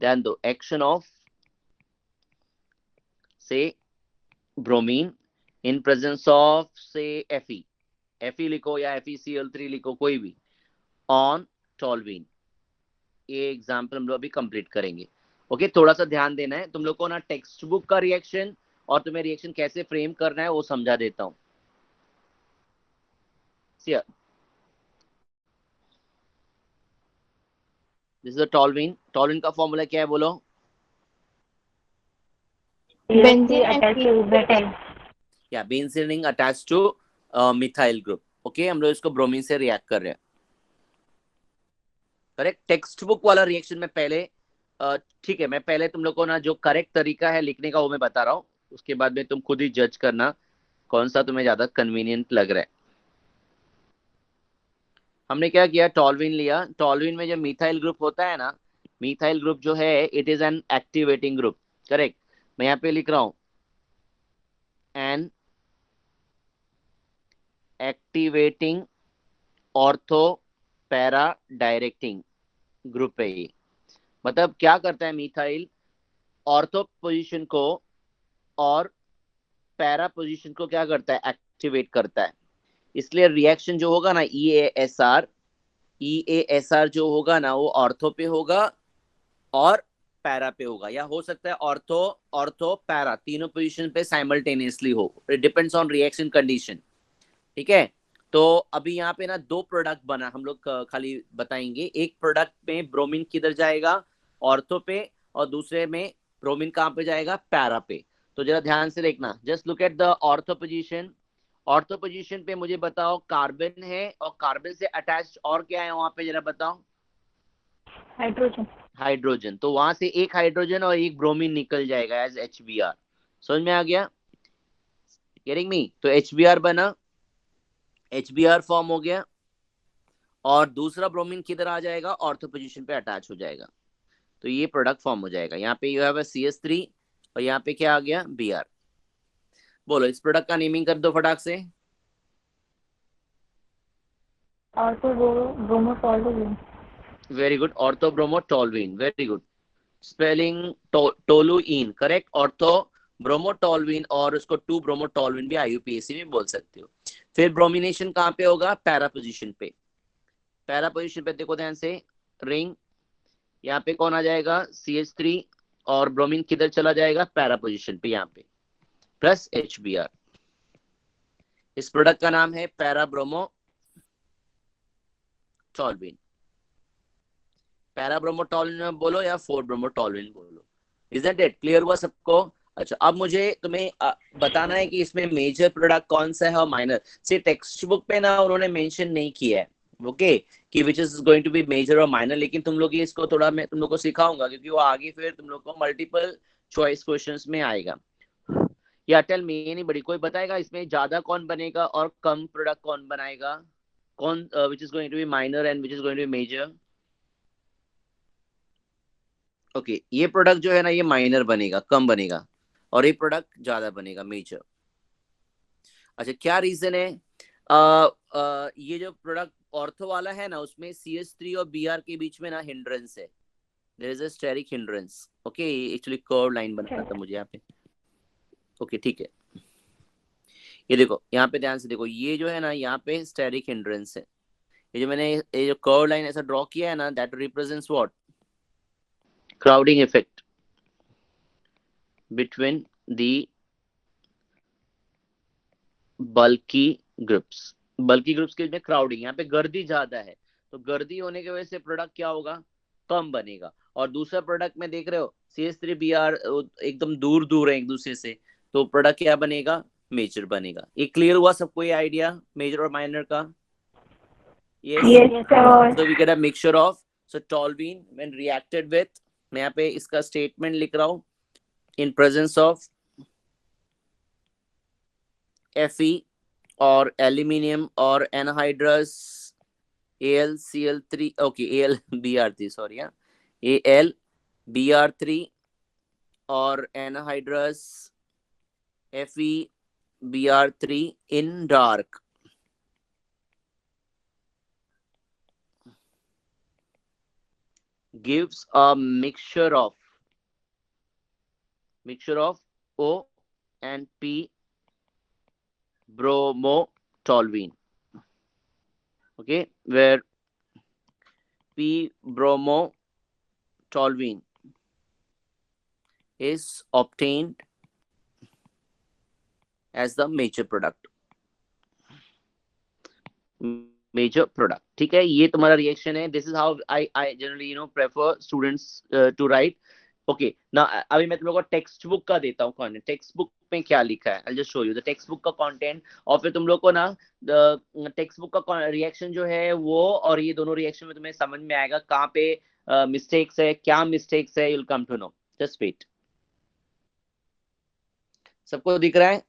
ध्यान दो, एक्शन ऑफ से ब्रोमीन इन प्रेजेंस ऑफ से Fe लिखो या FeCl3 लिखो, कोई भी, ऑन टॉल्विन। ये एग्जांपल हम लोग अभी कंप्लीट करेंगे। ओके, थोड़ा सा ध्यान देना है तुम लोग को ना। टेक्स्ट बुक का रिएक्शन और तुम्हें रिएक्शन कैसे फ्रेम करना है वो समझा देता हूं। This is टॉल्विन। टॉल्विन का फॉर्मूला क्या है बोलो? Benzene attached to betaine. या benzene attach two methyl group. Okay, हम लोग इसको ब्रोमीन से रिएक्ट कर रहे हैं, करेक्ट। टेक्स्ट बुक वाला रिएक्शन में पहले, ठीक है, मैं पहले तुम लोग को ना जो करेक्ट तरीका है लिखने का वो मैं बता रहा हूँ। उसके बाद में तुम खुद ही जज करना कौन सा तुम्हें ज्यादा कन्वीनियंट लग रहा है। हमने क्या किया? टॉल्विन लिया। टॉल्विन में जो मिथाइल ग्रुप होता है ना, मिथाइल ग्रुप जो है it is an activating group, correct. मैं यहाँ पे लिख रहा हूं an activating ortho para directing group है ये। मतलब क्या करता है मिथाइल? ऑर्थो पोजीशन को और पैरा पोजीशन को क्या करता है? एक्टिवेट करता है। इसलिए रिएक्शन जो होगा ना EASR जो होगा ना वो ऑर्थो पे होगा और पैरा पे होगा, या हो सकता है ऑर्थो पैरा तीनों पोजीशन पे साइमल्टेनियसली हो। It depends on reaction condition, ठीक है। तो अभी यहाँ पे ना दो प्रोडक्ट बना, हम लोग खाली बताएंगे। एक प्रोडक्ट में ब्रोमीन किधर जाएगा? ऑर्थो पे, और दूसरे में ब्रोमीन कहाँ पे जाएगा? पैरा पे। तो जरा ध्यान से देखना, just look at the ortho position. Ortho position पे मुझे बताओ कार्बन है, और कार्बन से अटैच और क्या है वहां पे, जरा बताओ? Hydrogen. हाइड्रोजन। तो वहां से एक हाइड्रोजन और एक ब्रोमीन निकल जाएगा एज HBr। समझ में आ गया? Getting me? तो HBr बना, HBr फॉर्म हो गया, और दूसरा ब्रोमीन किधर आ जाएगा? ऑर्थो पोजीशन पे अटैच हो जाएगा, तो ये प्रोडक्ट फॉर्म हो जाएगा। यहाँ पे यू हैव CH3 और यहाँ पे क्या आ गया? Br। बोलो इस प्रोडक्ट का नेमिंग कर दो फटाक से। Ortho bromotoluene. Very good, ortho bromotoluene, very good. Spelling toluene, correct, ortho bromotoluene, और उसको 2 ब्रोमोटोलुईन भी IUPAC में बोल सकते हो। फिर ब्रोमिनेशन कहाँ पे होगा? पैरा पोजीशन पे। पैरा पोजीशन पे देखो ध्यान से, रिंग, यहाँ पे कौन आ जाएगा? CH3, और ब्रोमीन किधर चला जाएगा? पैरा पोजीशन पे यहाँ पे, प्लस HBr। इस प्रोडक्ट का नाम है पैरा ब्रोमोटोलुईन। पैरा ब्रोमोटोलुईन बोलो या 4 ब्रोमोटोलुईन बोलो। Is that it? क्लियर हुआ सबको? अच्छा, अब मुझे तुम्हें बताना है कि इसमें मेजर प्रोडक्ट कौन सा है और माइनर। से टेक्स्ट बुक पे ना उन्होंने मेंशन नहीं किया है, ओके, कि which is going to be major और माइनर, लेकिन तुम लोग ये इसको थोड़ा मैं तुम लोग को सिखाऊंगा, क्योंकि वो आगे फिर तुम लोग को मल्टीपल चॉइस क्वेश्चंस में आएगा। या टेल मी एनीबॉडी, कोई बताएगा इसमें ज्यादा कौन बनेगा और कम प्रोडक्ट कौन बनाएगा? कौन which is going to be minor and which is going to be major? Okay, ये प्रोडक्ट जो है ना ये माइनर बनेगा, कम बनेगा, और ये प्रोडक्ट ज्यादा बनेगा, मेजर। अच्छा, क्या रीजन है? ये जो प्रोडक्ट ऑर्थो वाला है ना, उसमें CH3 और Br के बीच में ना हिंड्रेंस है, there is a steric hindrance. Okay, actually curve line बनाना था मुझे यहाँ पे। ओके, ठीक है, ये देखो यहाँ पे ध्यान से देखो, ये जो है ना यहाँ पे स्टेरिक हिंड्रेंस है। ये जो मैंने ये जो कर्व लाइन ऐसा ड्रॉ किया है ना, that represents what? Crowding effect between the bulky groups. Bulky groups के में क्राउडिंग, यहाँ पे गर्दी ज्यादा है, तो गर्दी होने की वजह से प्रोडक्ट क्या होगा? कम बनेगा। और दूसरा प्रोडक्ट में देख रहे हो CH3Br एकदम दूर दूर है एक दूसरे से, तो प्रोडक्ट क्या बनेगा? मेजर बनेगा। ये क्लियर हुआ सबको ये आइडिया मेजर और माइनर का? Yes, sir. So we get a mixture of, so toluene when reacted with, मैं यहाँ पे इसका स्टेटमेंट लिख रहा हूँ, in presence of Fe और aluminium और anhydrous AlCl3, okay, AlBr3, sorry, yeah, AlBr3 और anhydrous FeBr3 in dark, gives a mixture of O and P bromotoluene, okay, where P bromotoluene is obtained as the major product। ठीक है, ये तुम्हारा रिएक्शन है। This is how I generally prefer students to write. Okay, ना अभी मैं तुम लोगों को टेक्स्ट बुक का देता हूँ कंटेंट। टेक्स्ट बुक में क्या लिखा है, I just show you the text book का कंटेंट, और फिर तुम लोग को ना टेक्स्ट बुक का रिएक्शन जो है वो और ये दोनों रिएक्शन में तुम्हें समझ में आएगा कहाँ पे मिस्टेक्स है, क्या मिस्टेक्स है, you'll come to know, just wait। सबको दिख रहा है?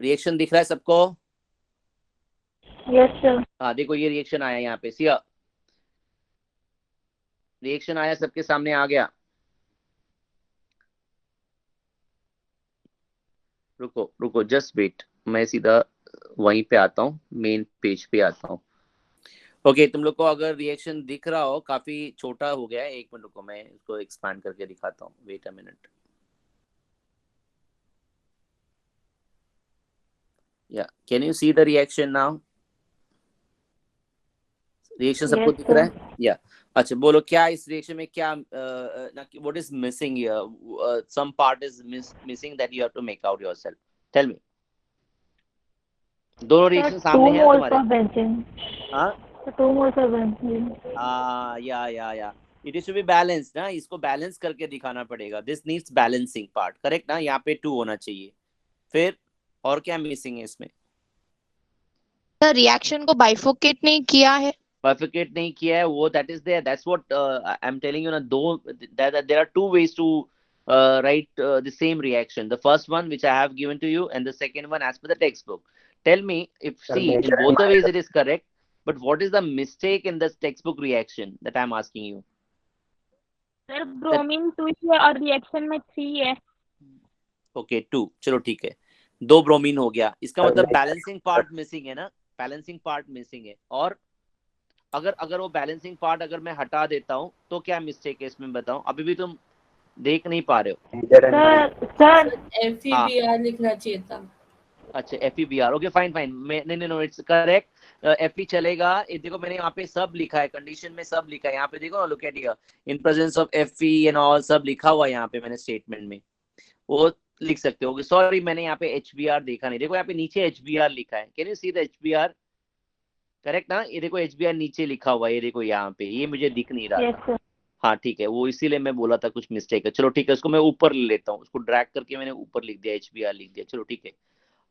रिएक्शन दिख रहा है सबको? Yes, sir. हाँ, देखो ये रिएक्शन आया यहाँ पे, सिया रिएक्शन आया, सबके सामने आ गया। रुको रुको, जस्ट वेट, मैं सीधा वहीं पे आता हूँ, मेन पेज पे आता हूँ। ओके, तुम लोग को अगर रिएक्शन दिख रहा हो, काफी छोटा हो गया है, एक मिनट रुको, मैं इसको एक्सपांड करके दिखाता हूँ, वेट अ मिनट। या can you see the reaction now? Reaction सबको दिख रहा है? या अच्छा, बोलो क्या इस रिएक्शन में क्या what is missing here? Some part is missing that you have to make out yourself, tell me. दोनों रिएक्शन सामने हैं तुम्हारे? हां, 2 moles of benzene. या it is to be balanced ना, इसको बैलेंस करके दिखाना पड़ेगा। This needs balancing part, correct ना? यहाँ पे 2 होना चाहिए। फिर और क्या मिसिंग है इसमें? सर रिएक्शन को बाइफोकेट नहीं किया है। Bifurcate नहीं किया है वो, that is there, that's what I'm telling you ना, दो there are two ways to write the same reaction. The first one which I have given to you, and the second one as per the textbook. Tell me if, Sir, see, in major and both the ways minor. it is correct, but what is the mistake in this textbook reaction that I'm asking you? Sir bromine 2 है और रिएक्शन में 3 है. ओके 2, चलो ठीक है, 2 ब्रोमीन हो गया. इसका Sir, मतलब major. बैलेंसिंग पार्ट मिसिंग है ना, बैलेंसिंग पार्ट मिसिंग है. और अगर अगर वो बैलेंसिंग पार्ट अगर मैं हटा देता हूँ तो क्या मिस्टेक है इसमें बताओ. अभी भी तुम देख नहीं पा रहे हो. Major and minor. Sir FEBR लिखना चाहिए था. अच्छा FEBR, ओके फाइन फाइन. नहीं नहीं नो, इट्स करेक्ट. FE चलेगा. ये देखो मैंने यहाँ पे सब लिखा है, कंडीशन में सब लिखा है. यहाँ पे देखो, look at here, in presence of FE and all सब लिखा हुआ है यहाँ पे मैंने स्टेटमेंट में. वो लिख सकते हो. सॉरी मैंने यहाँ पे HBR देखा नहीं. देखो यहाँ पे नीचे HBR लिखा है. Can you see the HBR? Correct ना? ये देखो HBR नीचे लिखा हुआ है. ये देखो यहाँ पे, ये मुझे दिख नहीं रहा यस था. सर. हाँ ठीक है, वो इसीलिए मैं बोला था कुछ मिस्टेक है. चलो ठीक है, उसको मैं ऊपर ले लेता हूँ. उसको ड्रैग करके मैंने ऊपर लिख दिया, HBR लिख दिया. चलो ठीक है.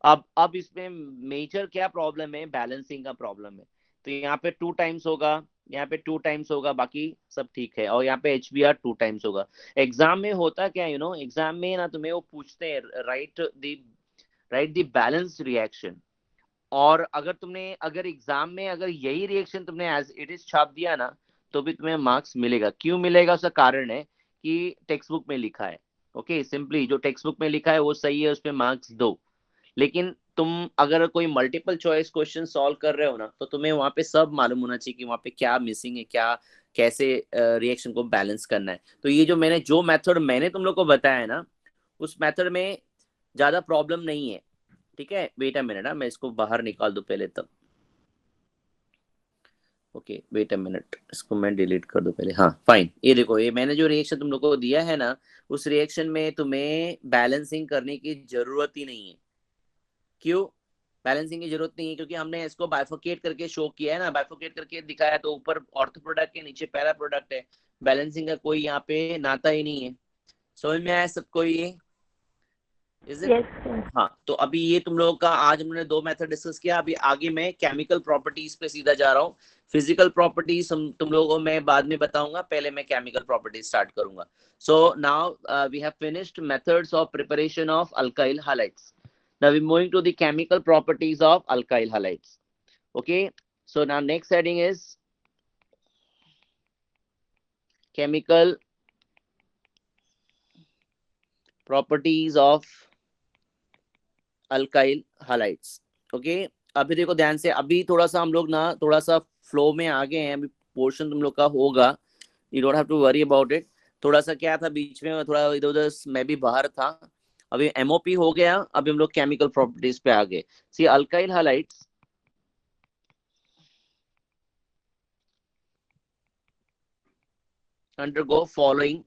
अब इसमें मेजर क्या प्रॉब्लम है? बैलेंसिंग का प्रॉब्लम है. तो यहाँ पे 2 टाइम्स होगा, यहाँ पे 2 टाइम्स होगा, बाकी सब ठीक है. और यहाँ पे HBR 2 टाइम्स होगा. एग्जाम में होता क्या, यू नो, एग्जाम में ना तुम्हें वो पूछते हैं राइट द बैलेंस रिएक्शन. और अगर एग्जाम में अगर यही रिएक्शन तुमने एज इट इज छाप दिया ना, तो भी तुम्हें मार्क्स मिलेगा. क्यों मिलेगा? उसका कारण है कि टेक्स्ट बुक में लिखा है. ओके, सिंपली जो टेक्स्ट बुक में लिखा है वो सही है, उसमें मार्क्स दो. लेकिन तुम अगर कोई मल्टीपल चॉइस क्वेश्चन सॉल्व कर रहे हो ना, तो तुम्हें वहां पे सब मालूम होना चाहिए कि वहां पे क्या मिसिंग है, क्या कैसे रिएक्शन को बैलेंस करना है. तो ये जो मेथड मैंने तुम लोग को बताया है ना, उस मेथड में ज्यादा प्रॉब्लम नहीं है. ठीक है, वेट अ मिनट, मैं इसको बाहर निकाल दूं पहले तब. ओके वेट अ मिनट, इसको मैं डिलीट कर दूं पहले. हाँ फाइन. ये देखो, ये मैंने जो रिएक्शन तुम लोग को दिया है ना, उस रिएक्शन में तुम्हें बैलेंसिंग करने की जरूरत ही नहीं है. क्यों बैलेंसिंग की जरूरत नहीं है? क्योंकि हमने इसको बाइफोकेट करके शो किया है ना, बाइफोकेट करके दिखाया. तो ऊपर ऑर्थो प्रोडक्ट के नीचे पैरा प्रोडक्ट है. बैलेंसिंग का कोई यहाँ पे नाता ही नहीं है. समझ में आया सबको ये? Is it? Yes sir. हाँ, तो अभी ये तुम लोगों का आज हमने 2 मेथड डिस्कस किया. अभी आगे मैं केमिकल प्रॉपर्टीज पे सीधा जा रहा हूँ. फिजिकल प्रॉपर्टीज तुम लोगों को मैं बाद में बताऊंगा. पहले मैं केमिकल प्रॉपर्टीज स्टार्ट करूंगा. So now we have finished methods of preparation of alkyl halides. Now we're moving to the chemical properties of alkyl halides. Okay, so now next heading is chemical properties of alkyl halides. Okay, अभी देखो ध्यान से. अभी थोड़ा सा हम लोग ना थोड़ा सा फ्लो में आ गए हैं. अभी पोर्शन तुम लोग का होगा, you don't have to worry about it. थोड़ा सा क्या था बीच में, थोड़ा इधर उधर मैं भी बाहर था. अभी MOP हो गया. अभी हम लोग केमिकल प्रॉपर्टीज पे आ गए. See alkyl halides undergo following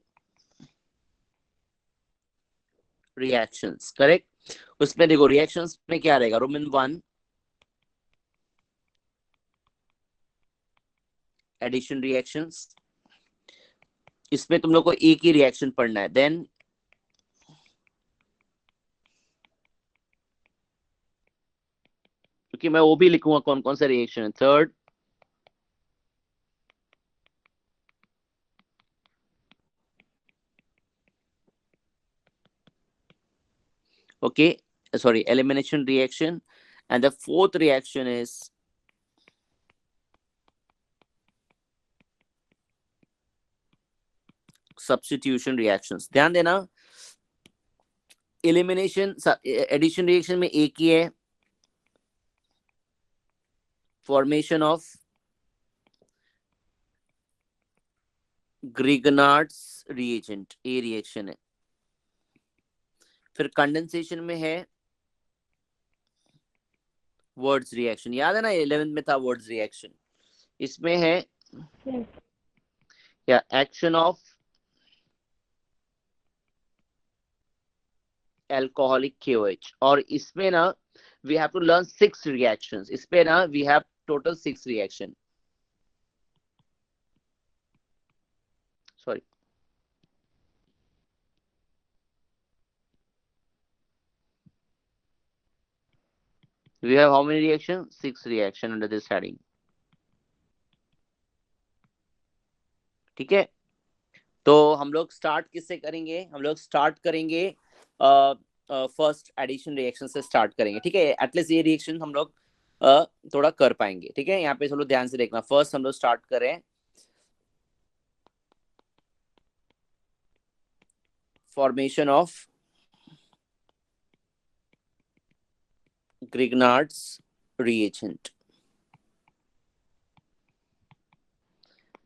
reactions. Correct? उसमें देखो रिएक्शंस में क्या रहेगा. Roman 1 addition reactions. इसमें तुम लोग को एक ही रिएक्शन पढ़ना है. देन क्योंकि मैं वो भी लिखूंगा कौन कौन से रिएक्शन है. Third okay, sorry, elimination reaction, and the fourth reaction is substitution reactions. ध्यान देना, elimination addition reaction में एक ही है, formation of Grignard's reagent, A reaction है. फिर कंडेंसेशन में है वर्ड्स रिएक्शन. याद है ना 11th में था वर्ड्स रिएक्शन. इसमें है या एक्शन ऑफ एल्कोहलिक KOH. और इसमें ना we have to learn 6 reactions. इस पे ना we have total 6 reaction. Sorry, we have how many reactions? 6 reaction under this heading. ठीक है, तो हम लोग स्टार्ट किससे करेंगे? हम लोग स्टार्ट करेंगे फर्स्ट एडिशन रिएक्शन से स्टार्ट करेंगे, ठीक है? एटलीस्ट ये रिएक्शन हम लोग थोड़ा कर पाएंगे, ठीक है? यहाँ पे चलो ध्यान से देखना। फर्स्ट हम लोग स्टार्ट करें formation of Grignard's reagent,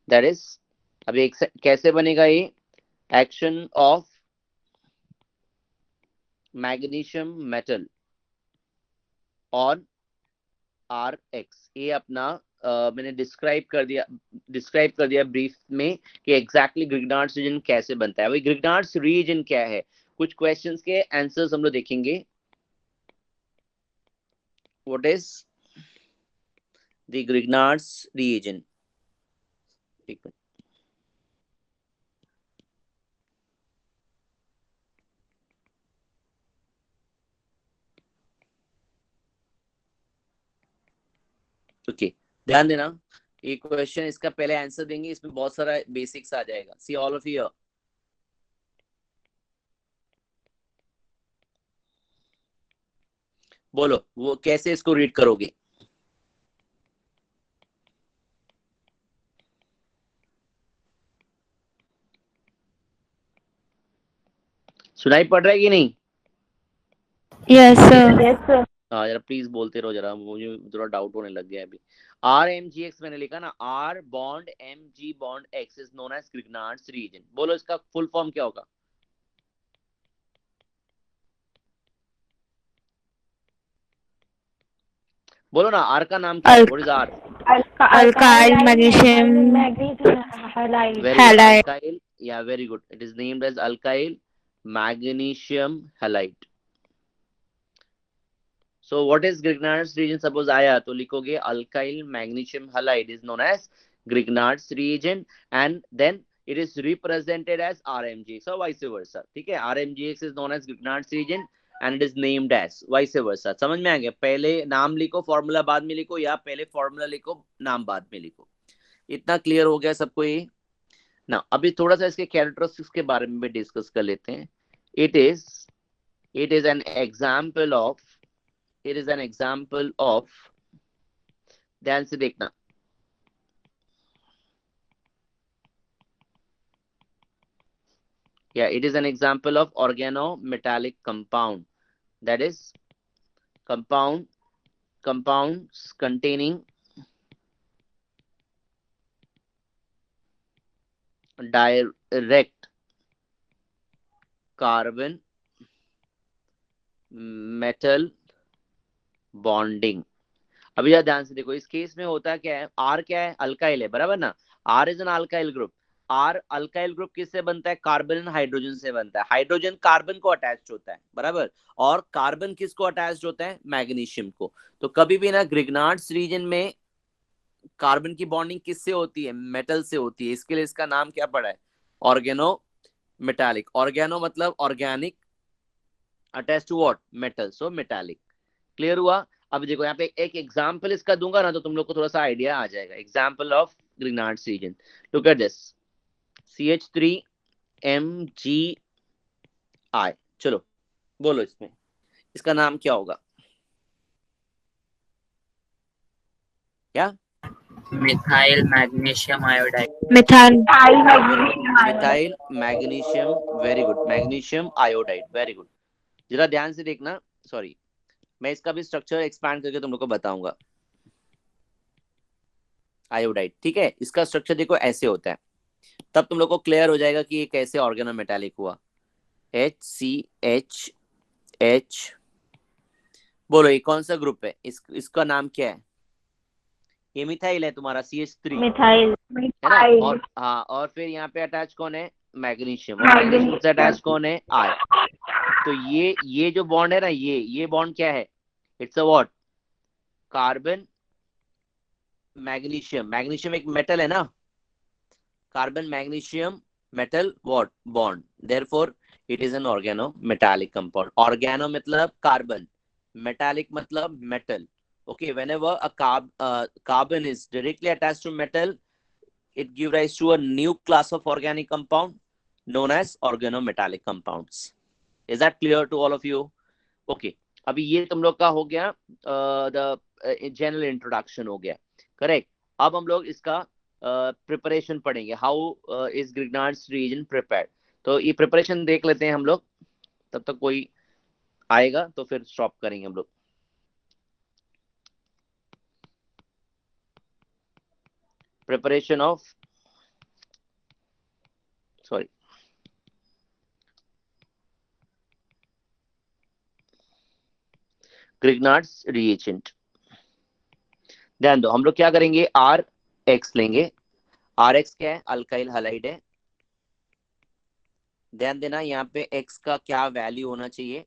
that is, अब एक कैसे बनेगा ये? Action of magnesium metal on RX। ये अपना मैंने डिस्क्राइब कर दिया ब्रीफ में कि एग्जैक्टली ग्रिग्नार्ड्स रीजन कैसे बनता है। वही ग्रिग्नार्ड्स रीजन क्या है, कुछ क्वेश्चंस के आंसर्स हम लोग देखेंगे। What is the Grignard's reagent? Okay, ध्यान देना, ये क्वेश्चन इसका पहले आंसर देंगे, इसमें बहुत सारा बेसिक्स आ जाएगा। सी ऑल ऑफ यू, बोलो वो कैसे इसको रीड करोगे? सुनाई पड़ रहा है कि नहीं? Yes sir. हाँ जरा प्लीज बोलते रहो, जरा मुझे थोड़ा डाउट होने लग गया अभी। RMGX मैंने लिखा ना, R bond MG bond X is known as Grignard's reagent. बोलो इसका फुल फॉर्म क्या होगा? बोलो ना, R का नाम क्या है? What is R? Alkyl magnesium halide. Alkyl, yeah, very good. It is named as alkyl magnesium halide. So what is Grignard's reagent? Suppose आया तो लिखोगे alkyl magnesium halide is known as Grignard's reagent, and then it is represented as RMGX or vice versa, ठीक है? RMGX is known as Grignard's reagent and it is named as vice versa. समझ में आ गया? पहले नाम लिखो, फॉर्मूला बाद में लिखो, या पहले फॉर्मूला लिखो, नाम बाद में लिखो। इतना क्लियर हो गया सबको ये ना? अभी थोड़ा सा इसके कैरेक्टरिस्टिक्स के बारे में भी डिस्कस कर लेते हैं। It is an example of ध्यान से देखना, yeah, it is an example of organometallic compound, that is compounds containing direct carbon metal bonding। अभी यार ध्यान से देखो, इस केस में होता क्या है? R क्या है? अल्काइल है, बराबर ना? R is an alkyl group. R alkyl group किससे बनता है? कार्बन एंड हाइड्रोजन से बनता है। हाइड्रोजन कार्बन को अटैच्ड होता है, बराबर, और कार्बन किसको अटैच्ड होता है? मैग्नीशियम को। तो कभी भी ना ग्रिग्नार्ड्स रीजन में कार्बन की बॉन्डिंग किससे होती है? मेटल से होती है। इसके लिए इसका नाम क्या पड़ा है? ऑर्गेनोमेटालिक। ऑर्गेनो मतलब organic, attached to what? Metal, so metallic. Clear हुआ? अब देखो यहाँ पे एक एग्जांपल इसका दूंगा ना, तो तुम लोग को थोड़ा सा आइडिया आ जाएगा। Example of Grignard's reagent, look at this, CH3MgI। चलो बोलो इसमें इसका नाम क्या होगा? क्या? Methyl magnesium iodide. Methyl magnesium, very good, magnesium iodide, very good. जरा ध्यान से देखना, सॉरी मैं इसका भी स्ट्रक्चर एक्सपैंड करके तुम लोग को बताऊंगा। आयोडाइड, ठीक है, इसका स्ट्रक्चर देखो ऐसे होता है, तब तुम लोग को क्लियर हो जाएगा कि ये कैसे ऑर्गेनोमेटालिक हुआ। HCH, बोलो ये कौन सा ग्रुप है? इसका नाम क्या है? ये मिथाइल है तुम्हारा, CH3 मिथाइल। और हाँ, और फिर यहाँ पे अटैच कौन है? मैग्नीशियम। मैग्नीशियम से अटैच कौन है? I। तो ये जो बॉन्ड है ना, ये बॉन्ड क्या है? It's a what? Carbon magnesium. Magnesium एक मेटल है ना, carbon magnesium metal what? Bond. Therefore it is an organometallic compound. Organo मतलब कार्बन, मेटालिक मतलब metal. Okay, whenever a carbon is directly attached to metal, it gives rise to a new class of organic compound, known as organometallic compounds. Is that clear to all of you? Okay, अभी ये तुम लोग का हो गया द जनरल इंट्रोडक्शन हो गया, करेक्ट। अब हम लोग इसका प्रिपरेशन पढ़ेंगे, how is Grignard's reagent prepared. तो ये प्रिपरेशन देख लेते हैं हम लोग, तब तक कोई आएगा तो फिर स्टॉप करेंगे हम लोग। Preparation of sorry Grignard's reagent. ध्यान दो, हम लोग क्या करेंगे, आर एक्स लेंगे। आर एक्स क्या है, अल्काइल हैलाइड है। ध्यान देना यहाँ पे एक्स का क्या वैल्यू होना चाहिए।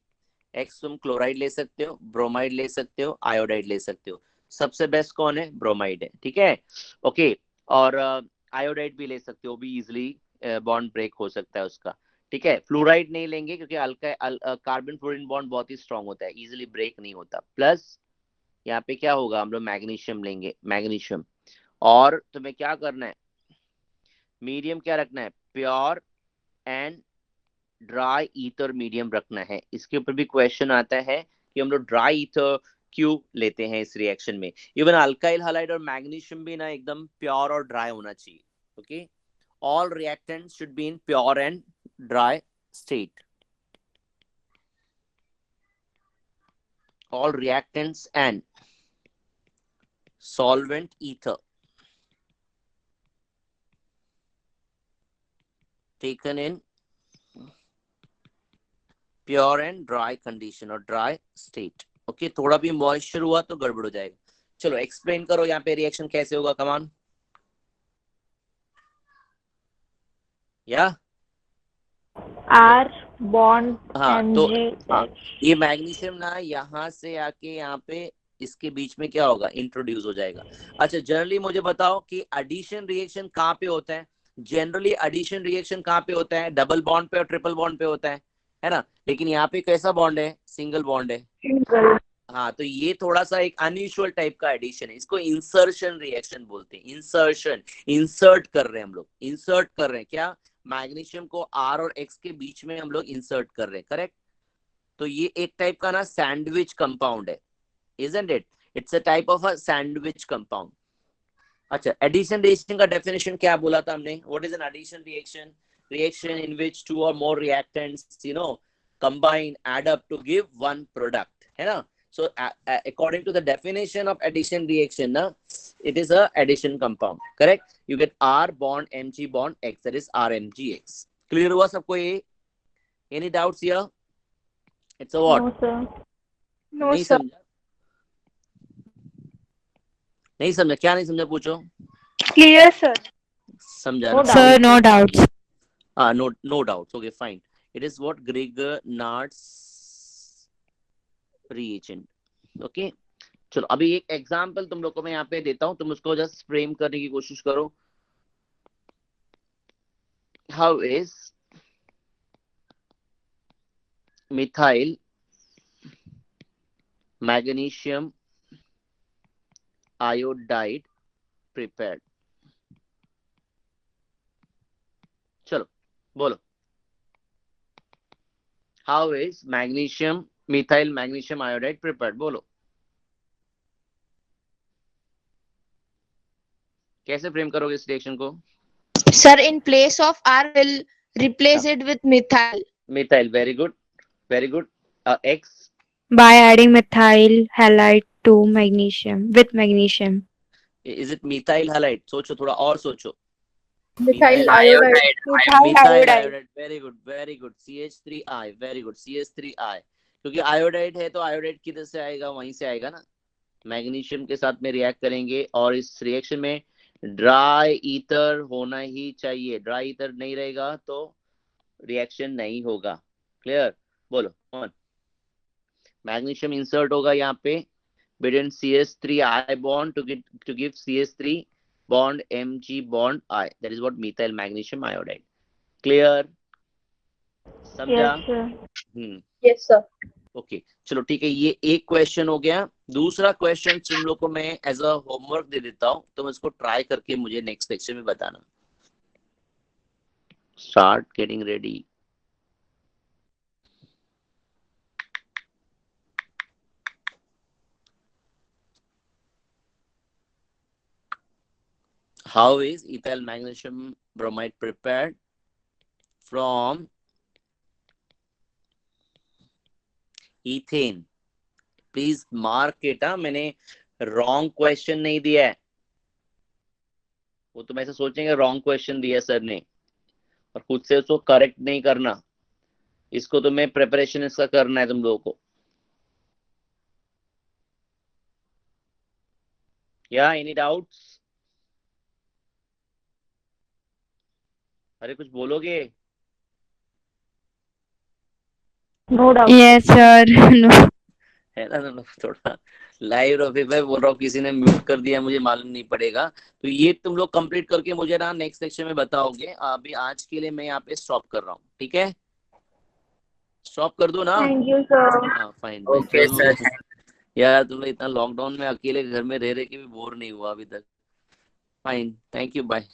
एक्स तुम क्लोराइड ले सकते हो, ब्रोमाइड ले सकते हो, आयोडाइड ले सकते हो। सबसे बेस्ट कौन है, ब्रोमाइड है, ठीक है, ओके। और आयोडाइड भी ले सकते हो, भी इजिली बॉन्ड ब्रेक हो सकता है उसका, ठीक है। फ्लोराइड नहीं लेंगे क्योंकि कार्बन फ्लोरीन बॉन्ड बहुत ही स्ट्रांग होता है, इजिली ब्रेक नहीं होता। प्लस यहाँ पे क्या होगा, हम लोग मैग्नीशियम लेंगे, मैग्नीशियम। और तुम्हें क्या करना है, मीडियम क्या रखना है, pure and dry ether medium रखना है। इसके ऊपर भी क्वेश्चन आता है कि हम लोग ड्राई ईथर क्यों लेते हैं इस रिएक्शन में। इवन अल्काइल हैलाइड और मैग्नीशियम भी ना एकदम प्योर और ड्राई होना चाहिए, okay. All reactants should be in pure and dry state. All reactants and solvent ether taken in pure and dry condition or dry state. Okay, थोड़ा भी मॉइस्चर हुआ तो गड़बड़ हो जाएगा। चलो एक्सप्लेन करो यहाँ पे रिएक्शन कैसे होगा, कमान या R bond हाँ तो Mg हाँ, ये मैग्नीशियम ना यहाँ से आके यहाँ पे इसके बीच में क्या होगा, इंट्रोड्यूस हो जाएगा। अच्छा, जनरली मुझे बताओ कि एडिशन रिएक्शन कहाँ पे होता है। जनरली एडिशन रिएक्शन कहाँ पे होता है, डबल बॉन्ड पे और ट्रिपल बॉन्ड पे होता है ना। लेकिन यहाँ पे कैसा बॉन्ड है, सिंगल बॉन्ड है। single. हाँ, तो ये थोड़ा सा एक अनयूजुअल टाइप का एडिशन है, इसको इंसर्शन रिएक्शन बोलते हैं। इंसर्शन, इंसर्ट कर रहे हैं हम लोग, इंसर्ट कर रहे हैं क्या, मैग्नीशियम को आर और एक्स के बीच में हम लोग इंसर्ट कर रहे हैं, करेक्ट। तो ये एक टाइप का ना सैंडविच कंपाउंड है, isn't it? It's a type of a sandwich compound. अच्छा, एडिशन रिएक्शन का डेफिनेशन क्या बोला था हमने, what is an addition reaction? Reaction in which two or more reactants combine, add up to give one product, है ना। So according to the definition of addition reaction ना, it is a addition compound, correct? You get R bond Mg bond X, that is RMgX. Clear हुआ सबको ये? Any doubts here? It's a what? No sir. No नहीं sir. समझा, नहीं समझा, क्या नहीं समझा पूछो। Clear sir. समझा No ना? Sir, no doubts. No doubts. Okay, fine. It is what Grignard's reagent. Okay. चलो अभी एक एग्जांपल तुम लोग को मैं यहाँ पे देता हूँ, तुम उसको जस्ट फ्रेम करने की कोशिश करो। How is methyl magnesium iodide prepared? चलो बोलो, how is methyl magnesium iodide prepared? बोलो कैसे फ्रेम करोगे इस रिएक्शन को। Sir, in place of R, will replace it with methyl. Methyl, very good, very good. X, By adding methyl halide to magnesium with magnesium. Is it methyl halide? सोचो, थोड़ा और सोचो। Methyl iodide. Methyl iodide, very good, very good. CH3I, very good, CH3I। क्योंकि आयोडाइड है तो आयोडाइड किधर से आएगा, वहीं से आएगा ना, मैग्नीशियम के साथ में रिएक्ट करेंगे। और इस रिएक्शन में ड्राई ईथर होना ही चाहिए, ड्राई ईथर नहीं रहेगा तो रिएक्शन नहीं होगा। क्लियर, बोलो कौन। मैग्नीशियम इंसर्ट होगा यहाँ पे between CH3I bond to give CH3 bond Mg bond I, that is what methyl magnesium iodide. Clear, समझा? Yes sir. Yes sir. Okay, चलो ठीक है, ये एक क्वेश्चन हो गया। दूसरा क्वेश्चन तुम लोग को मैं एज अ होमवर्क दे देता हूँ, तुम इसको ट्राई करके मुझे नेक्स्ट लेक्चर में बताना। Start getting ready. How is ethyl magnesium bromide prepared? From ethane. Please mark it. मैंने wrong question नहीं दिया है. वो तुम ऐसे सोचेंगे wrong question दिया सर ने, और खुद से उसको करेक्ट नहीं करना. इसको तुम्हें प्रिपरेशन इसका करना है तुम लोगों को. या एनी डाउट्स? अरे कुछ बोलोगे? No doubt. Yes, sir. No. है ना तुम लोग थोड़ा लाइव. रफी भाई बोल रहा हूँ किसी ने म्यूट कर दिया, मुझे मालूम नहीं पड़ेगा. तो ये तुम लोग कंप्लीट करके मुझे ना नेक्स्ट लेक्चर में बताओगे. अभी आज के लिए मैं यहाँ पे स्टॉप कर रहा हूँ. ठीक है, स्टॉप कर दो ना. Thank you sir. हाँ फाइन. Okay sir. यार तुम लोग इतना लॉकडाउन में अकेले घर में रह रहे के भी बोर नहीं हुआ अभी तक. Fine, thank you, bye.